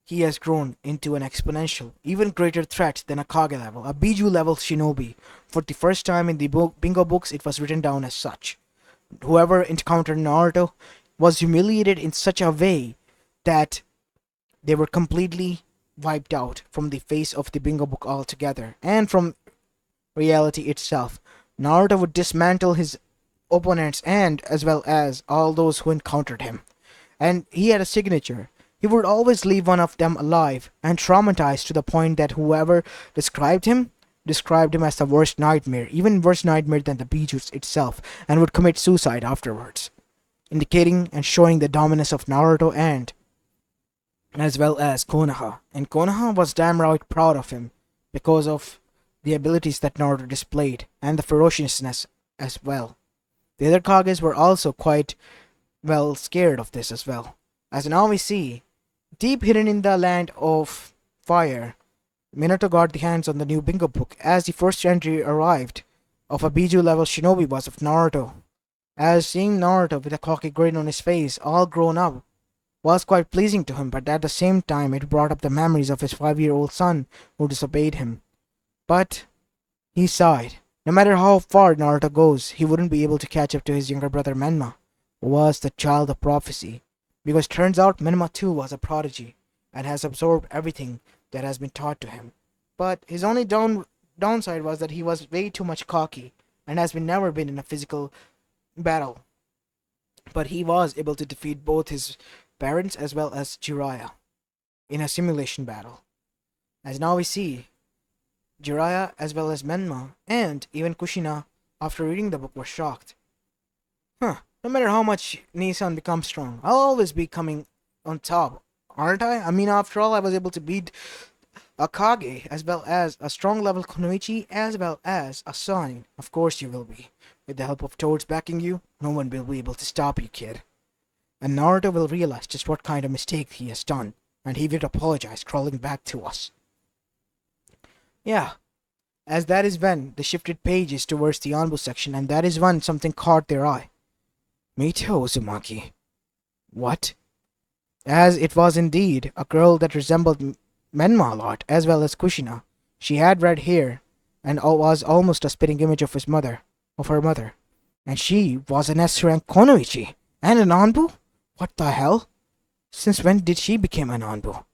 he has grown into an exponential, even greater threat than a Kage level, a Biju level shinobi. For the first time in the bingo books, it was written down as such. Whoever encountered Naruto was humiliated in such a way that they were completely wiped out from the face of the bingo book altogether, and from reality itself. Naruto would dismantle his opponents and as well as all those who encountered him. And he had a signature. He would always leave one of them alive and traumatized to the point that whoever described him as the worst nightmare, even worse nightmare than the Bijutsu itself, and would commit suicide afterwards, indicating and showing the dominance of Naruto and as well as Konoha. And Konoha was damn right proud of him because of the abilities that Naruto displayed and the ferociousness as well. The other Kages were also quite well scared of this as well. As now we see, deep hidden in the land of fire, Minato got the hands on the new bingo book as the first entry arrived of a Biju level shinobi was of Naruto. As seeing Naruto with a cocky grin on his face, all grown up, was quite pleasing to him, but at the same time it brought up the memories of his 5-year-old son who disobeyed him. But he sighed. No matter how far Naruto goes, he wouldn't be able to catch up to his younger brother Menma, who was the child of prophecy, because turns out Menma too was a prodigy and has absorbed everything that has been taught to him. But his only downside was that he was way too much cocky and has never been in a physical battle. But he was able to defeat both his parents as well as Jiraiya in a simulation battle. As now we see, Jiraiya as well as Menma and even Kushina, after reading the book, were shocked. No matter how much Nissan becomes strong, I'll always be coming on top, aren't I? I mean, after all, I was able to beat a Kage, as well as a strong level Kunoichi, as well as a Sanin. Of course you will be. With the help of Toads backing you, no one will be able to stop you, kid. And Naruto will realize just what kind of mistake he has done, and he will apologize, crawling back to us. Yeah, as that is when they shifted pages towards the Anbu section, and that is when something caught their eye. Mito Uzumaki. What? As it was indeed a girl that resembled Menma a lot, as well as Kushina. She had red hair, and was almost a spitting image of her mother. And she was an S-rank Konoichi, and an Anbu? What the hell? Since when did she become an Anbu?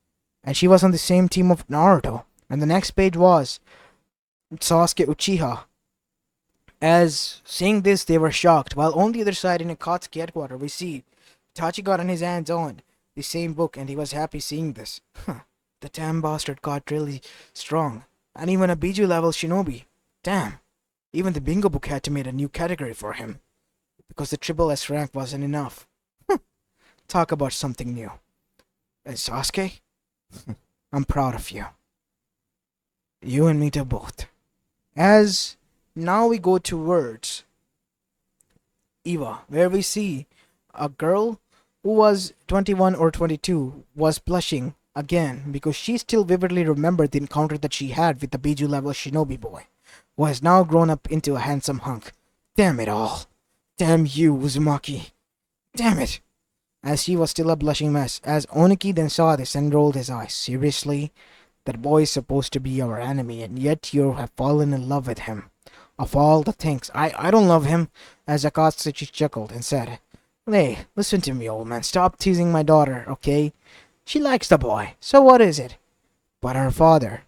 And she was on the same team of Naruto. And the next page was Sasuke Uchiha. As seeing this, they were shocked, while on the other side in Akatsuki headquarters, we see Itachi got on his hands on the same book, and he was happy seeing this. The damn bastard got really strong, and even a Biju level shinobi. Damn, even the bingo book had to make a new category for him, because the triple S rank wasn't enough. Talk about something new. And Sasuke? I'm proud of you. You and Mita both. As now we go towards Eva, where we see a girl who was 21 or 22 was blushing again because she still vividly remembered the encounter that she had with the Biju level shinobi boy, who has now grown up into a handsome hunk. Damn it all. Damn you, Uzumaki. Damn it! As she was still a blushing mess, as Oniki then saw this and rolled his eyes. Seriously? That boy is supposed to be our enemy, and yet you have fallen in love with him. Of all the things, I don't love him, as Akatsuchi chuckled and said, Hey, listen to me, old man. Stop teasing my daughter, okay? She likes the boy, so what is it? But her father.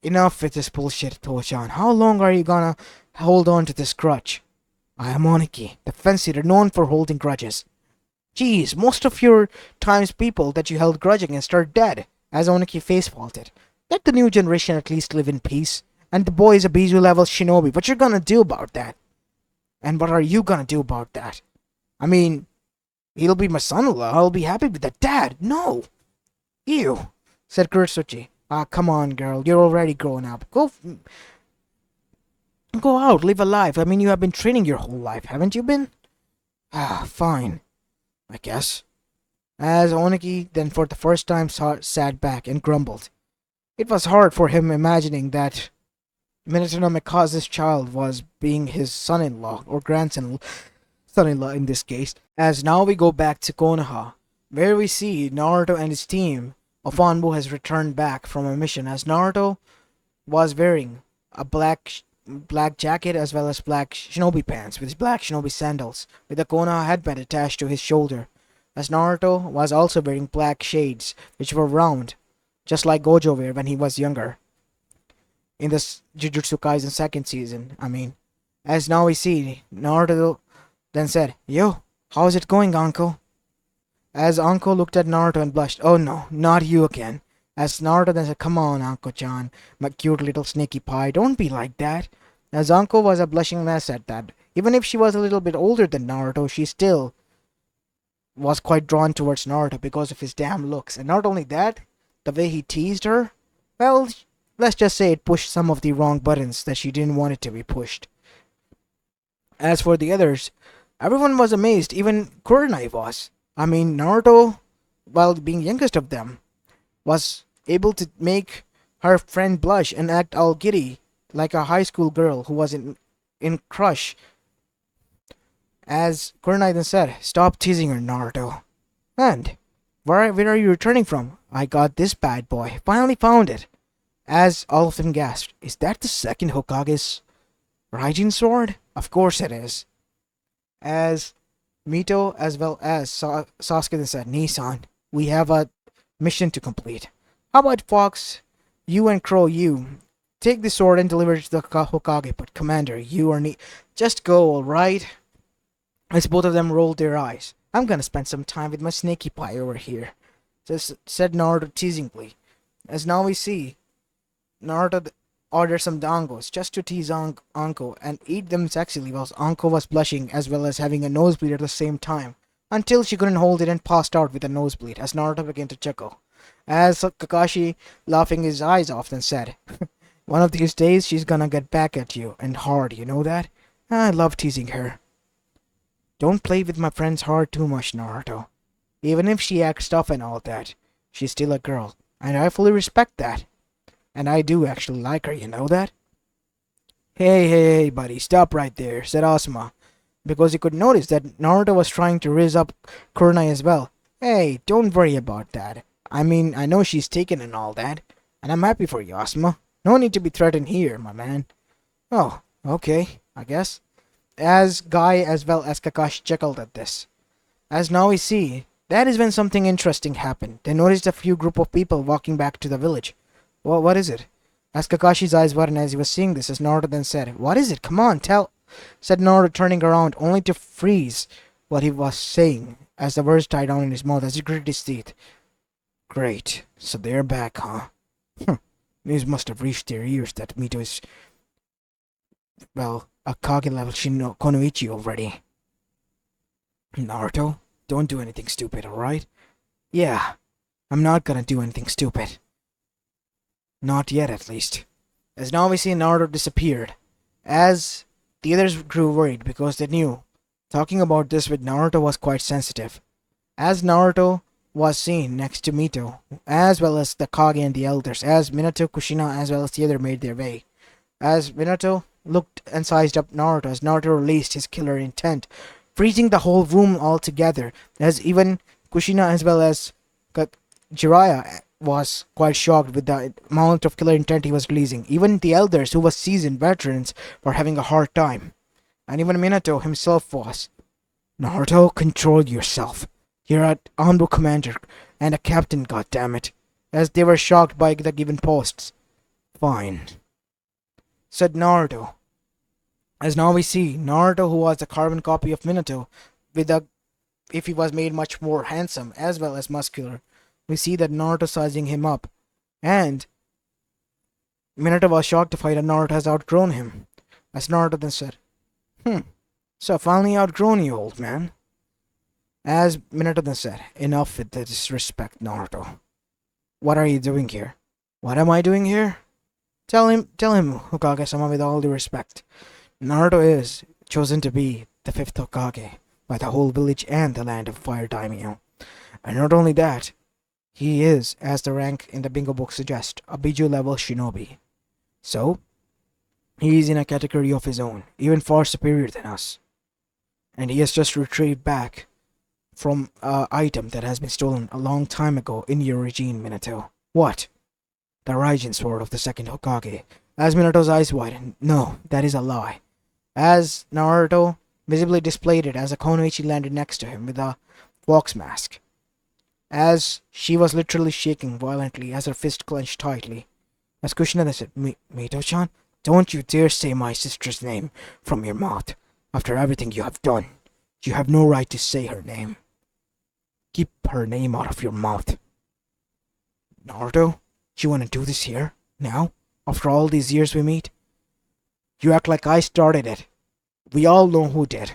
Enough with this bullshit, Toshan. How long are you gonna hold on to this grudge? I am Oniki, the fence eater known for holding grudges. Geez, most of your time's people that you held grudge against are dead, as Oniki face faulted. Let the new generation at least live in peace. And the boy is a Bijou level shinobi. What you're gonna do about that? And what are you gonna do about that? I mean, he'll be my son-in-law. I'll be happy with that. Dad, no! Ew, said Kurosuchi. Ah, come on, girl. You're already grown up. Go out, live a life. I mean, you have been training your whole life, haven't you been? Ah, fine. I guess. As Oniki then for the first time sat back and grumbled. It was hard for him imagining that Minato no Mikaze's child was being his son-in-law, or grandson-in-law in this case. As now we go back to Konoha, where we see Naruto and his team of Anbu has returned back from a mission, as Naruto was wearing a black jacket as well as black shinobi pants with black shinobi sandals with a Konoha headband attached to his shoulder, as Naruto was also wearing black shades which were round, just like Gojo wore when he was younger. In the Jujutsu Kaisen second season, As now we see, Naruto then said, Yo, how's it going, uncle? As Anko looked at Naruto and blushed. Oh no, not you again. As Naruto then said, Come on, Anko-chan, my cute little snaky pie, don't be like that. As Anko was a blushing mess at that. Even if she was a little bit older than Naruto, she still was quite drawn towards Naruto because of his damn looks. And not only that, the way he teased her, well, let's just say it pushed some of the wrong buttons that she didn't want it to be pushed. As for the others, everyone was amazed, even Kurenai was. Naruto, while being youngest of them, was able to make her friend blush and act all giddy like a high school girl who was in crush. As Kurenai then said, Stop teasing her, Naruto. And, where are you returning from? I got this bad boy. Finally found it. As all of them gasped, Is that the second Hokage's Raijin sword? Of course it is. As Mito as well as Sasuke then said, Nissan, we have a mission to complete. How about Fox, you and Crow, you take the sword and deliver it to the Hokage, but Commander, you are just go, alright? As both of them rolled their eyes. I'm gonna spend some time with my snaky pie over here, said Naruto teasingly. As now we see, Naruto ordered some dangos just to tease Anko and eat them sexily while Anko was blushing as well as having a nosebleed at the same time, until she couldn't hold it and passed out with a nosebleed as Naruto began to chuckle. As Kakashi, laughing his eyes off, then said, One of these days she's gonna get back at you, and hard, you know that? I love teasing her. Don't play with my friend's heart too much, Naruto. Even if she acts tough and all that, she's still a girl, and I fully respect that. And I do actually like her, you know that? Hey, buddy, stop right there, said Asuma, because he could notice that Naruto was trying to raise up Kurenai as well. Hey, don't worry about that. I know she's taken and all that, and I'm happy for you, Asuma. No need to be threatened here, my man. Oh, okay, I guess. As Guy as well as Kakashi chuckled at this. As now we see, that is when something interesting happened. They noticed a few group of people walking back to the village. Well, what is it? As Kakashi's eyes widened as he was seeing this, as Naruto then said, What is it? Come on, tell, said Naruto, turning around only to freeze what he was saying as the words died down in his mouth as he gritted his teeth. Great, so they're back, huh? News must have reached their ears that Mito is, well, a Kage level Konoichi already. Naruto, don't do anything stupid, alright? Yeah, I'm not gonna do anything stupid. Not yet, at least. As now we see Naruto disappeared. As the others grew worried because they knew talking about this with Naruto was quite sensitive. As Naruto was seen next to Mito, as well as the Kage and the elders, as Minato, Kushina, as well as the other made their way. As Minato looked and sized up Naruto as Naruto released his killer intent freezing the whole room altogether, as even Kushina as well as Jiraiya was quite shocked with the amount of killer intent he was releasing. Even the elders, who were seasoned veterans, were having a hard time. And even Minato himself was. Naruto, control yourself. You're an honorable commander and a captain, goddammit. As they were shocked by the given posts. Fine, said Naruto. As now we see, Naruto, who was a carbon copy of Minato, with a if he was made much more handsome as well as muscular, we see that Naruto sizing him up. And Minato was shocked to find that Naruto has outgrown him. As Naruto then said, so I finally outgrown you, old man. As Minato then said, enough with the disrespect, Naruto. What are you doing here? What am I doing here? Tell him, Hokage-sama, with all due respect. Naruto is chosen to be the fifth Hokage by the whole village and the land of Fire Daimyo. And not only that, he is, as the rank in the bingo book suggests, a Biju level shinobi. So, he is in a category of his own, even far superior than us. And he has just retrieved back from an item that has been stolen a long time ago in your regime, Minato. What? The Raijin sword of the second Hokage. As Minato's eyes widened, no, that is a lie. As Naruto visibly displayed it as a Konoichi landed next to him with a fox mask. As she was literally shaking violently as her fist clenched tightly. As Kushina said, Mito-chan, don't you dare say my sister's name from your mouth. After everything you have done, you have no right to say her name. Keep her name out of your mouth. Naruto, you want to do this here? Now? After all these years we meet? You act like I started it. We all know who did.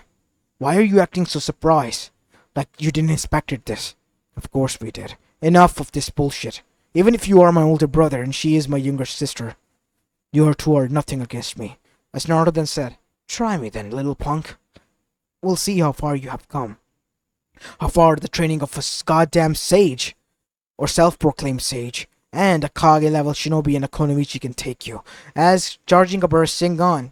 Why are you acting so surprised? Like you didn't expect this. Of course we did. Enough of this bullshit. Even if you are my older brother and she is my younger sister, you two are nothing against me. As Naruto then said, try me then, little punk. We'll see how far you have come. How far the training of a goddamn sage, or self-proclaimed sage, and a Kage-level shinobi and a Konoichi can take you. As charging a burst Rasengan,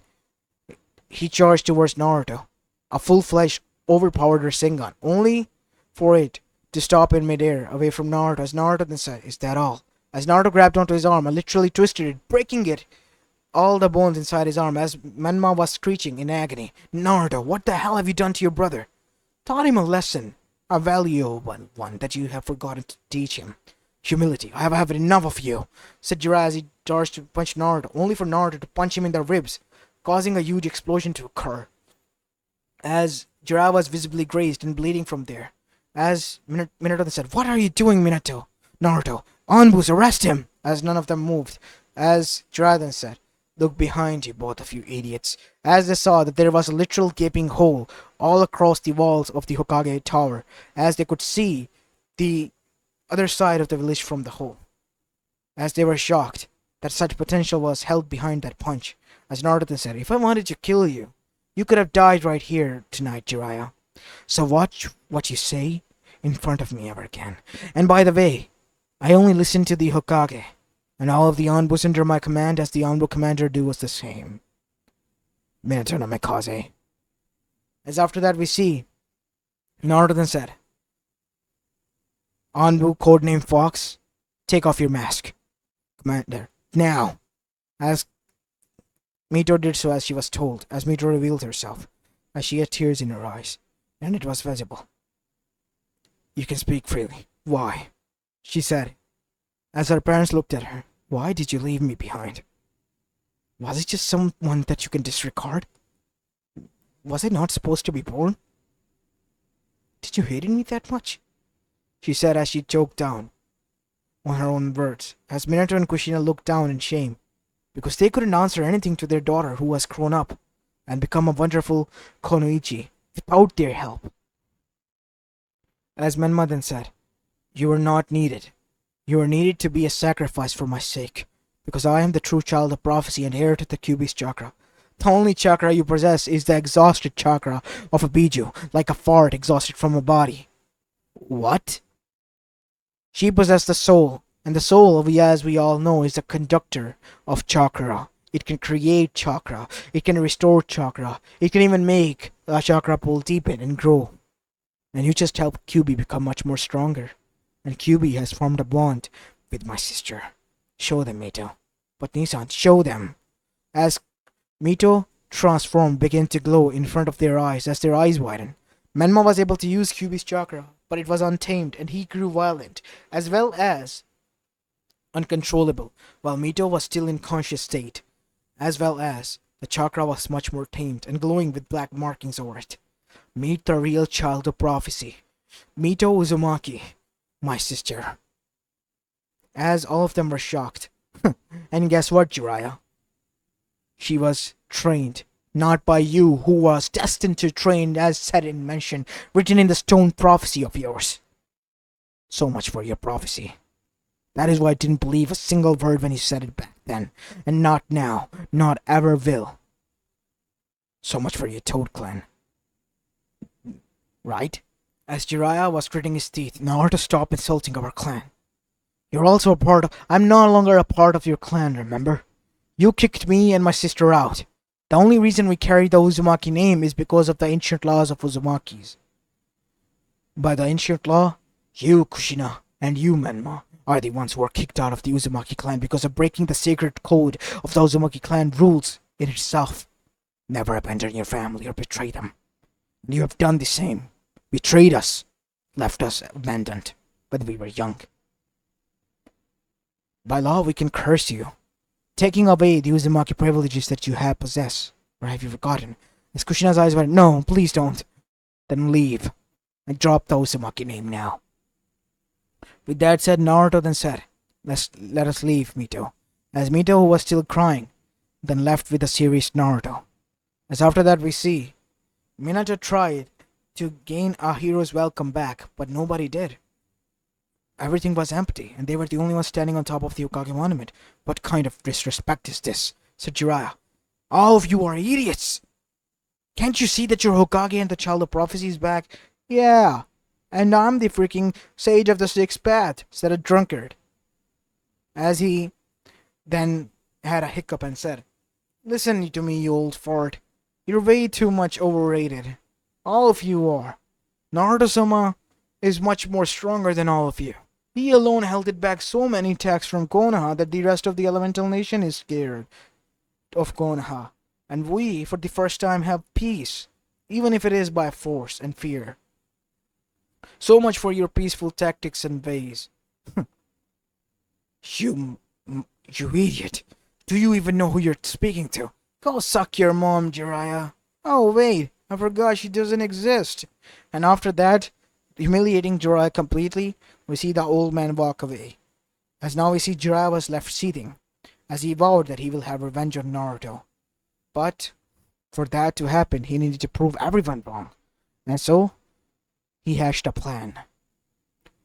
he charged towards Naruto. A full-fledged, overpowered Rasengan, only for it to stop in midair, away from Naruto. As Naruto then said, is that all? As Naruto grabbed onto his arm and literally twisted it, breaking it, all the bones inside his arm, as Menma was screeching in agony. Naruto, what the hell have you done to your brother? Taught him a lesson, a valuable one that you have forgotten to teach him. Humility. I have had enough of you, said Jiraiya as he charged to punch Naruto, only for Naruto to punch him in the ribs, causing a huge explosion to occur. As Jiraiya was visibly grazed and bleeding from there. As Minato said, what are you doing, Minato? Naruto, Anbus, arrest him! As none of them moved. As Jiraiya then said, look behind you, both of you idiots. As they saw that there was a literal gaping hole all across the walls of the Hokage tower, as they could see the other side of the village from the hole. As they were shocked that such potential was held behind that punch. As Naruto said, if I wanted to kill you, you could have died right here tonight, Jiraiya. So watch what you say in front of me ever again. And by the way, I only listen to the Hokage, and all of the Anbus under my command as the Anbu commander do was the same. Minato no Mikaze. As after that we see, Naruto then said, Anbu, codename Fox, take off your mask. Commander, now. As Mito did so as she was told, as Mito revealed herself, as she had tears in her eyes, and it was visible. You can speak freely. Why? She said, as her parents looked at her. Why did you leave me behind? Was it just someone that you can disregard? Was I not supposed to be born? Did you hate me that much? She said as she choked down on her own words, as Minato and Kushina looked down in shame, because they couldn't answer anything to their daughter who has grown up and become a wonderful Konoichi without their help. As Menma then said, you are not needed. You are needed to be a sacrifice for my sake, because I am the true child of prophecy and heir to the Kyuubi's chakra. The only chakra you possess is the exhausted chakra of a Biju, like a fart exhausted from a body. What? She possessed the soul, and the soul, as we all know, is the conductor of chakra. It can create chakra, it can restore chakra, it can even make the chakra pool deepen and grow, and you just help QB become much more stronger. And QB has formed a bond with my sister. Show them, Mito. But Nissan, show them. As Mito transformed began to glow in front of their eyes as their eyes widened. Menma was able to use QB's chakra, but it was untamed and he grew violent, as well as uncontrollable, while Mito was still in conscious state, as well as the chakra was much more tamed and glowing with black markings over it. Meet the real child of prophecy, Mito Uzumaki, my sister. As all of them were shocked. And guess what, Jiraiya? She was trained, not by you, who was destined to train, as said and mentioned, written in the stone prophecy of yours. So much for your prophecy. That is why I didn't believe a single word when you said it back then, and not now, not ever will. So much for your Toad Clan. Right? As Jiraiya was gritting his teeth, Naruto, stop insulting our clan. You're also a part of— I'm no longer a part of your clan, remember? You kicked me and my sister out. The only reason we carry the Uzumaki name is because of the ancient laws of Uzumakis. By the ancient law, you, Kushina, and you, Menma, are the ones who were kicked out of the Uzumaki clan because of breaking the sacred code of the Uzumaki clan rules in itself. Never abandon your family or betray them. And you have done the same. Betrayed us. Left us abandoned when we were young. By law, we can curse you, taking away the Uzumaki privileges that you have possessed. Or have you forgotten? As Kushina's eyes went, no, please don't. Then leave. And drop the Uzumaki name now. With that said, Naruto then said, let us leave, Mito. As Mito, who was still crying, then left with the serious Naruto. As after that we see, Minato tried to gain a hero's welcome back, but nobody did. Everything was empty, and they were the only ones standing on top of the Hokage monument. What kind of disrespect is this? Said Jiraiya. All of you are idiots! Can't you see that your Hokage and the Child of Prophecy is back? Yeah, and I'm the freaking Sage of the Sixth Path, said a drunkard. As he then had a hiccup and said, listen to me, you old fart. You're way too much overrated. All of you are. Naruto-sama is much more stronger than all of you. He alone held it back so many attacks from Konoha that the rest of the Elemental Nation is scared of Konoha. And we, for the first time, have peace, even if it is by force and fear. So much for your peaceful tactics and ways. You idiot. Do you even know who you're speaking to? Go suck your mom, Jiraiya. Oh, wait, I forgot she doesn't exist. And after that, humiliating Jiraiya completely, we see the old man walk away. As now we see Jiraiya was left seething, as he vowed that he will have revenge on Naruto. But for that to happen, he needed to prove everyone wrong. And so, he hatched a plan.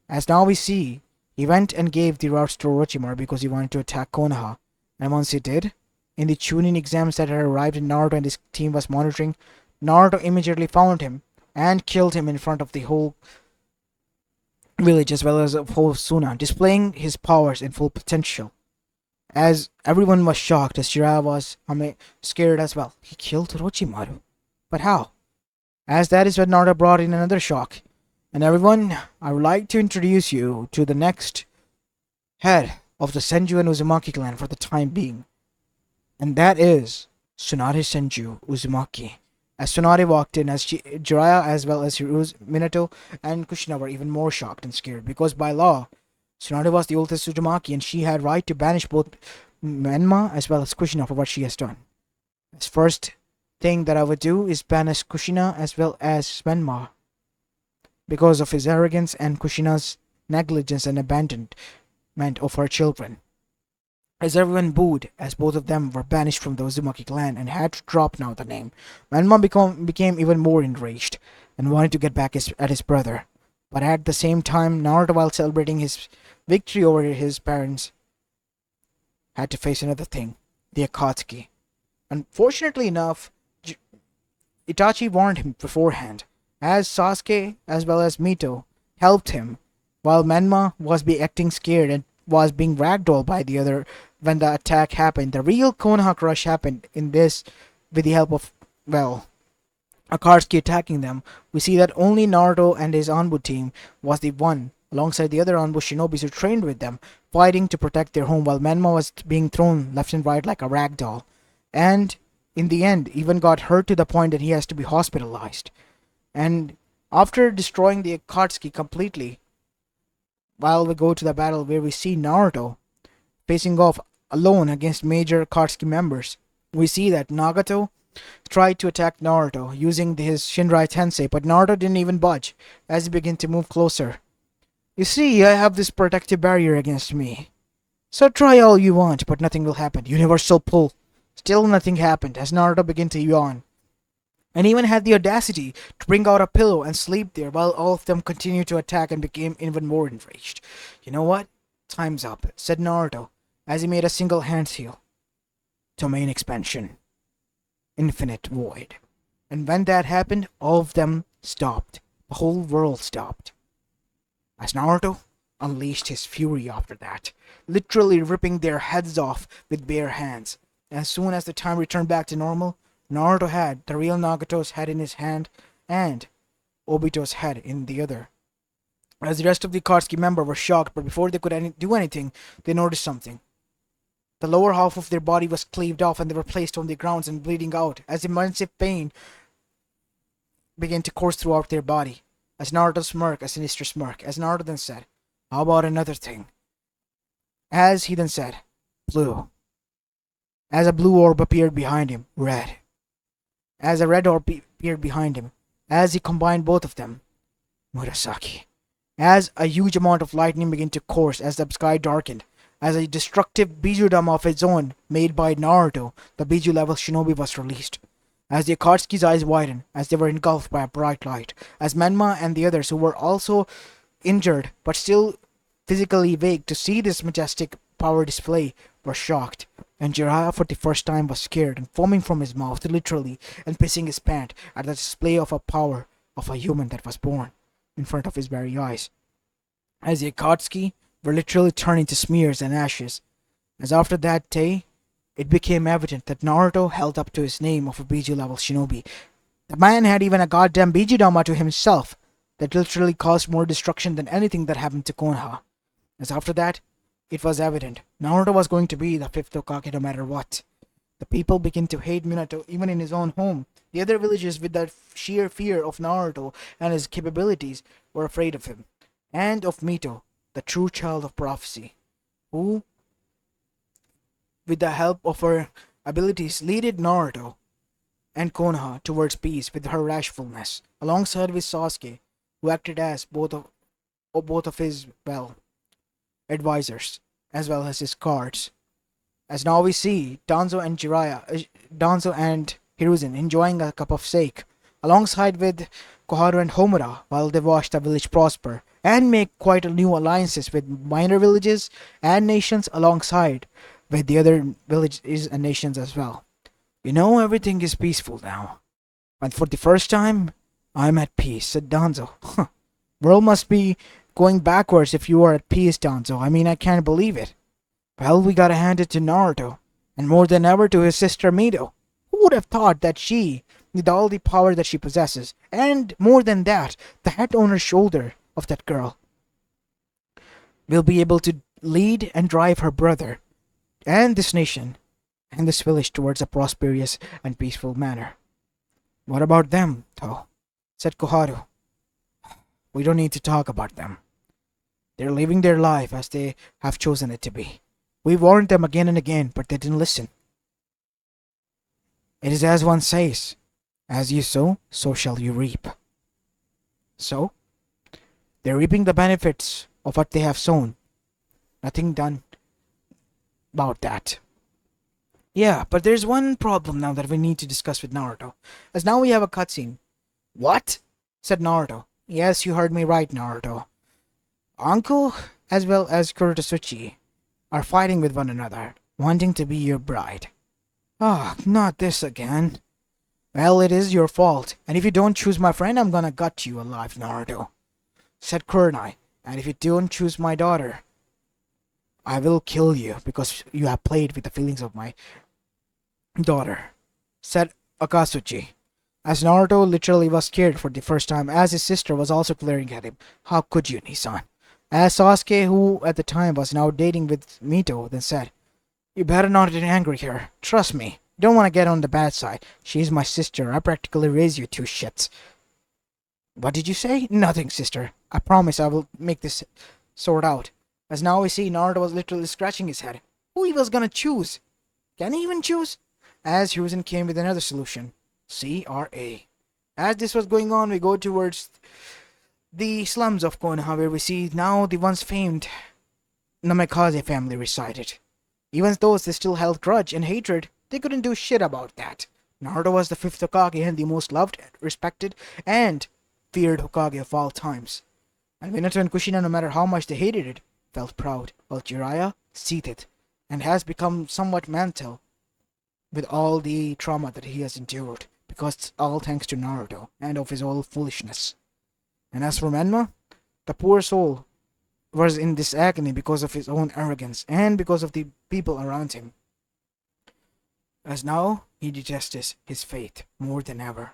As now we see, he went and gave the routes to Orochimaru because he wanted to attack Konoha. And once he did, in the Chunin exams that had arrived and Naruto and his team was monitoring, Naruto immediately found him and killed him in front of the whole village as well as of whole Suna, displaying his powers in full potential. As everyone was shocked, as Jiraiya was scared as well. He killed Orochimaru. But how? As that is when Naruto brought in another shock. And everyone, I would like to introduce you to the next head of the Senju and Uzumaki clan for the time being. And that is Tsunade Senju Uzumaki. As Tsunade walked in, as Jiraiya as well as Minato and Kushina were even more shocked and scared, because by law, Tsunade was the oldest Uzumaki and she had right to banish both Menma as well as Kushina for what she has done. As first thing that I would do is banish Kushina as well as Menma, because of his arrogance and Kushina's negligence and abandonment of her children. As everyone booed, as both of them were banished from the Uzumaki clan and had to drop now the name, Menma became even more enraged and wanted to get back at his brother. But at the same time, Naruto, while celebrating his victory over his parents, had to face another thing, the Akatsuki. Unfortunately enough, Itachi warned him beforehand, as Sasuke as well as Mito helped him, while Menma was acting scared and was being ragdolled by the other when the attack happened. The real Konoha crush happened in this with the help of, well, Akatsuki attacking them, we see that only Naruto and his Anbu team was the one, alongside the other Anbu shinobis who trained with them, fighting to protect their home while Menma was being thrown left and right like a rag doll. And in the end, even got hurt to the point that he has to be hospitalized. And after destroying the Akatsuki completely, while we go to the battle where we see Naruto facing off alone against major Akatsuki members, we see that Nagato tried to attack Naruto using his Shinrai Tensei, but Naruto didn't even budge as he began to move closer. You see, I have this protective barrier against me. So try all you want, but nothing will happen. Universal pull. Still nothing happened as Naruto began to yawn, and even had the audacity to bring out a pillow and sleep there while all of them continued to attack and became even more enraged. You know what? Time's up, said Naruto as he made a single hand seal. Domain expansion. Infinite void. And when that happened, all of them stopped. The whole world stopped. As Naruto unleashed his fury after that, literally ripping their heads off with bare hands. As soon as the time returned back to normal, Naruto had the real Nagato's head in his hand and Obito's head in the other. As the rest of the Akatsuki members were shocked, but before they could do anything, they noticed something. The lower half of their body was cleaved off and they were placed on the ground and bleeding out as immense pain began to course throughout their body. As Naruto smirked a sinister smirk, as Naruto then said, "How about another thing?" As he then said, "Blue." As a blue orb appeared behind him, red. As a red orb appeared behind him, as he combined both of them, Murasaki. As a huge amount of lightning began to course as the sky darkened, as a destructive Bijudama of its own made by Naruto, the Biju level shinobi was released. As the Akatsuki's eyes widened, as they were engulfed by a bright light, as Menma and the others who were also injured but still physically awake to see this majestic power display were shocked, and Jiraiya for the first time was scared and foaming from his mouth literally and pissing his pants at the display of a power of a human that was born in front of his very eyes. As the Akatsuki were literally turning to smears and ashes, as after that day, it became evident that Naruto held up to his name of a Biju level shinobi. The man had even a goddamn Bijudama to himself that literally caused more destruction than anything that happened to Konoha. As after that, it was evident Naruto was going to be the fifth Hokage no matter what. The people began to hate Minato even in his own home. The other villagers, with that sheer fear of Naruto and his capabilities, were afraid of him. And of Mito, the true child of prophecy, who, with the help of her abilities, leaded Naruto and Konoha towards peace with her rashfulness, alongside with Sasuke, who acted as both of his, advisors, as well as his guards. As now we see Danzo and Hiruzen enjoying a cup of sake, alongside with Koharu and Homura, while they watch the village prosper and make quite a new alliances with minor villages and nations alongside with the other villages and nations as well. You know, everything is peaceful now. And for the first time, I'm at peace, said Danzo. World must be going backwards if you are at peace, Danzo. I mean, I can't believe it. Well, we gotta hand it to Naruto, and more than ever to his sister Mito. Who would have thought that she, with all the power that she possesses, and more than that, the head on her shoulder of that girl, will be able to lead and drive her brother and this nation and this village towards a prosperous and peaceful manner. What about them, though? Said Koharu. We don't need to talk about them. They're living their life as they have chosen it to be. We warned them again and again, but they didn't listen. It is as one says, as you sow, so shall you reap. So, they're reaping the benefits of what they have sown. Nothing done about that. Yeah, but there's one problem now that we need to discuss with Naruto, as now we have a cutscene. What? Said Naruto. Yes, you heard me right, Naruto. Uncle, as well as Kurotsuchi, are fighting with one another, wanting to be your bride. Ah, not this again. Well, it is your fault, and if you don't choose my friend, I'm gonna gut you alive, Naruto, said Kurenai, and if you don't choose my daughter, I will kill you because you have played with the feelings of my daughter, said Akatsuchi. As Naruto literally was scared for the first time, as his sister was also glaring at him. How could you, Nissan? As Sasuke, who at the time was now dating with Mito, then said, You better not get angry here. Trust me. You don't want to get on the bad side. She's my sister. I practically raised you two shits. What did you say? Nothing, sister. I promise I will make this sort out. As now we see, Naruto was literally scratching his head. Who he was gonna choose? Can he even choose? As Hiruzen came with another solution. CRA. As this was going on, we go towards the slums of Konoha, where we see now the once famed Namikaze family resided. Even though they still held grudge and hatred, they couldn't do shit about that. Naruto was the fifth Hokage and the most loved, respected, and feared Hokage of all times. And Minato and Kushina, no matter how much they hated it, felt proud, while Jiraiya seethed and has become somewhat mental with all the trauma that he has endured, because it's all thanks to Naruto and of his old foolishness. And as for Menma, the poor soul was in this agony because of his own arrogance and because of the people around him. As now, he detests his fate more than ever.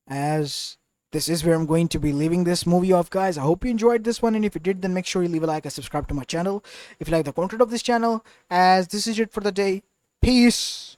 As this is where I'm going to be leaving this movie off, guys. I hope you enjoyed this one, and if you did, then make sure you leave a like and subscribe to my channel if you like the content of this channel. As this is it for the day. Peace!